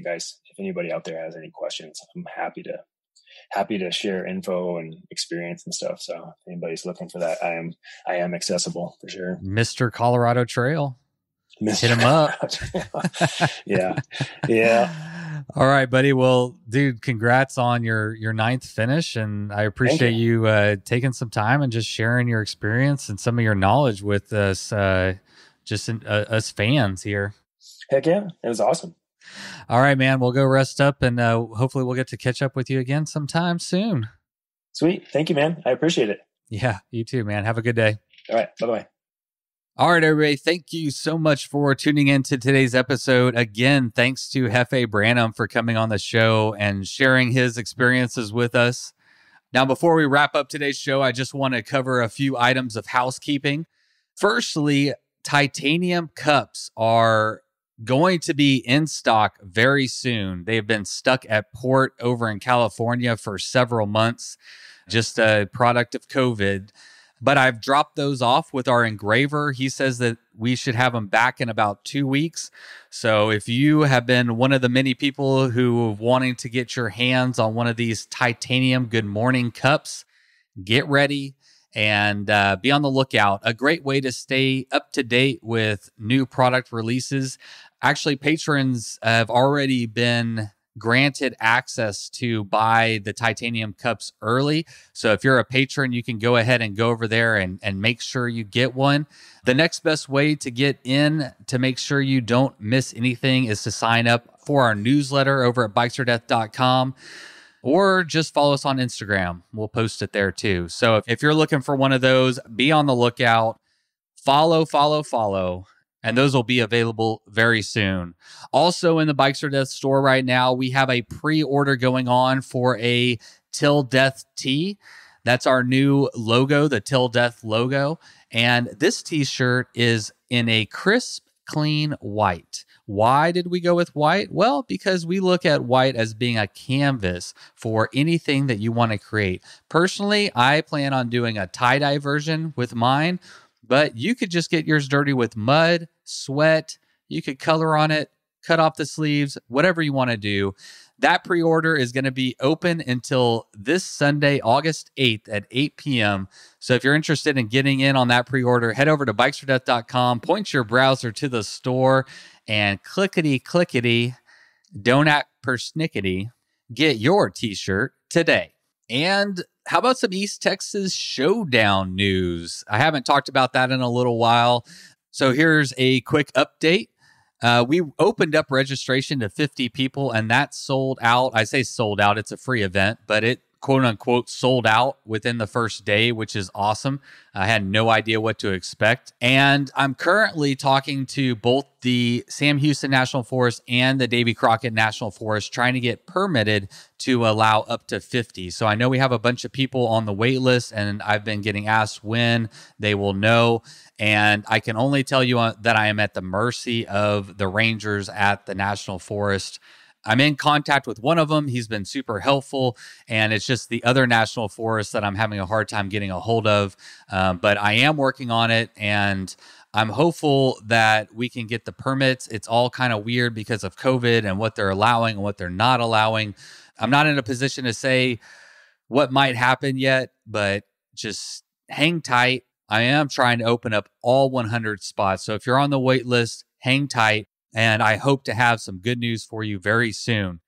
anybody out there has any questions. I'm happy to share info and experience and stuff. So if anybody's looking for that, I am accessible for sure. Mr. Colorado Trail. Hit him up. Yeah. All right, buddy. Well, dude, congrats on your 9th finish. And I appreciate you taking some time and just sharing your experience and some of your knowledge with us, us fans here. Heck yeah. It was awesome. All right, man. We'll go rest up and hopefully we'll get to catch up with you again sometime soon. Sweet. Thank you, man. I appreciate it. Yeah, you too, man. Have a good day. All right. Bye-bye. All right, everybody. Thank you so much for tuning in to today's episode. Again, thanks to Jefe Branham for coming on the show and sharing his experiences with us. Now, before we wrap up today's show, I just want to cover a few items of housekeeping. Firstly, titanium cups are going to be in stock very soon. They've been stuck at port over in California for several months, just a product of COVID. But I've dropped those off with our engraver. He says that we should have them back in about 2 weeks. So if you have been one of the many people who are wanting to get your hands on one of these titanium Good Morning cups, get ready and be on the lookout. A great way to stay up to date with new product releases. Actually, patrons have already been granted access to buy the titanium cups early. So if you're a patron, you can go ahead and go over there and make sure you get one. The next best way to get in to make sure you don't miss anything is to sign up for our newsletter over at bikesfordeath.com, or just follow us on Instagram. We'll post it there too. So if you're looking for one of those, be on the lookout. Follow. And those will be available very soon. Also in the Bikes for Death store right now, we have a pre-order going on for a Till Death tee. That's our new logo, the Till Death logo. And this t-shirt is in a crisp, clean white. Why did we go with white? Well, because we look at white as being a canvas for anything that you want to create. Personally, I plan on doing a tie-dye version with mine, but you could just get yours dirty with mud, sweat. You could color on it, cut off the sleeves, whatever you want to do. That pre-order is going to be open until this Sunday, August 8th at 8 p.m. So if you're interested in getting in on that pre-order, head over to bikesfordeath.com, point your browser to the store, and clickety, don't act persnickety, get your t-shirt today. And how about some East Texas Showdown news? I haven't talked about that in a little while. So here's a quick update. We opened up registration to 50 people, and that sold out. I say sold out. It's a free event, but it quote unquote sold out within the first day, which is awesome. I had no idea what to expect. And I'm currently talking to both the Sam Houston National Forest and the Davy Crockett National Forest, trying to get permitted to allow up to 50. So I know we have a bunch of people on the wait list, and I've been getting asked when they will know. And I can only tell you that I am at the mercy of the rangers at the National Forest. I'm in contact with one of them. He's been super helpful, and it's just the other national forest that I'm having a hard time getting a hold of. But I am working on it, and I'm hopeful that we can get the permits. It's all kind of weird because of COVID and what they're allowing and what they're not allowing. I'm not in a position to say what might happen yet, but just hang tight. I am trying to open up all 100 spots. So if you're on the wait list, hang tight. And I hope to have some good news for you very soon.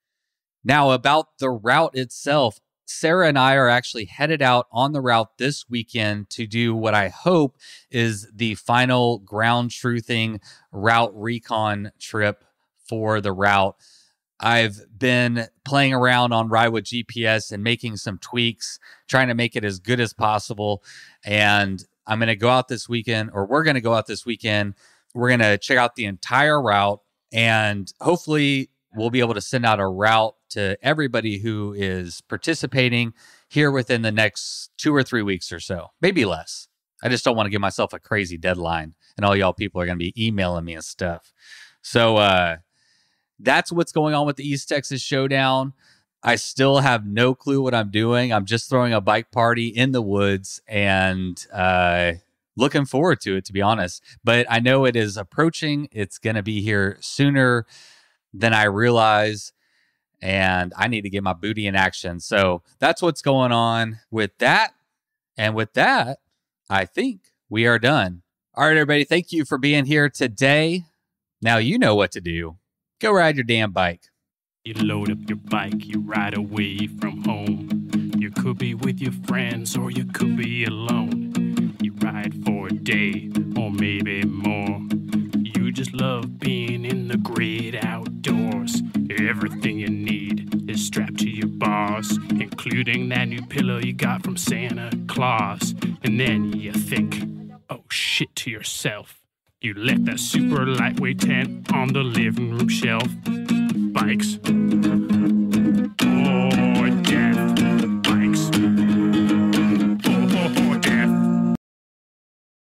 Now, about the route itself, Sarah and I are actually headed out on the route this weekend to do what I hope is the final ground truthing route recon trip for the route. I've been playing around on Ride with GPS and making some tweaks, trying to make it as good as possible. And I'm going to go out this weekend, or we're going to go out this weekend. We're going to check out the entire route, and hopefully we'll be able to send out a route to everybody who is participating here within the next 2 or 3 weeks or so, maybe less. I just don't want to give myself a crazy deadline, and all y'all people are going to be emailing me and stuff. So that's what's going on with the East Texas Showdown. I still have no clue what I'm doing. I'm just throwing a bike party in the woods, and looking forward to it, to be honest. But I know it is approaching. It's going to be here sooner than I realize, and I need to get my booty in action. So that's what's going on with that. And with that, I think we are done. All right, everybody. Thank you for being here today. Now you know what to do. Go ride your damn bike. You load up your bike, you ride away from home. You could be with your friends, or you could be alone. You ride for a day, or maybe more. You just love being in the great outdoors. Everything you need is strapped to your bars, including that new pillow you got from Santa Claus. And then you think, oh shit, to yourself. You left that super lightweight tent on the living room shelf. Bikes. Oh.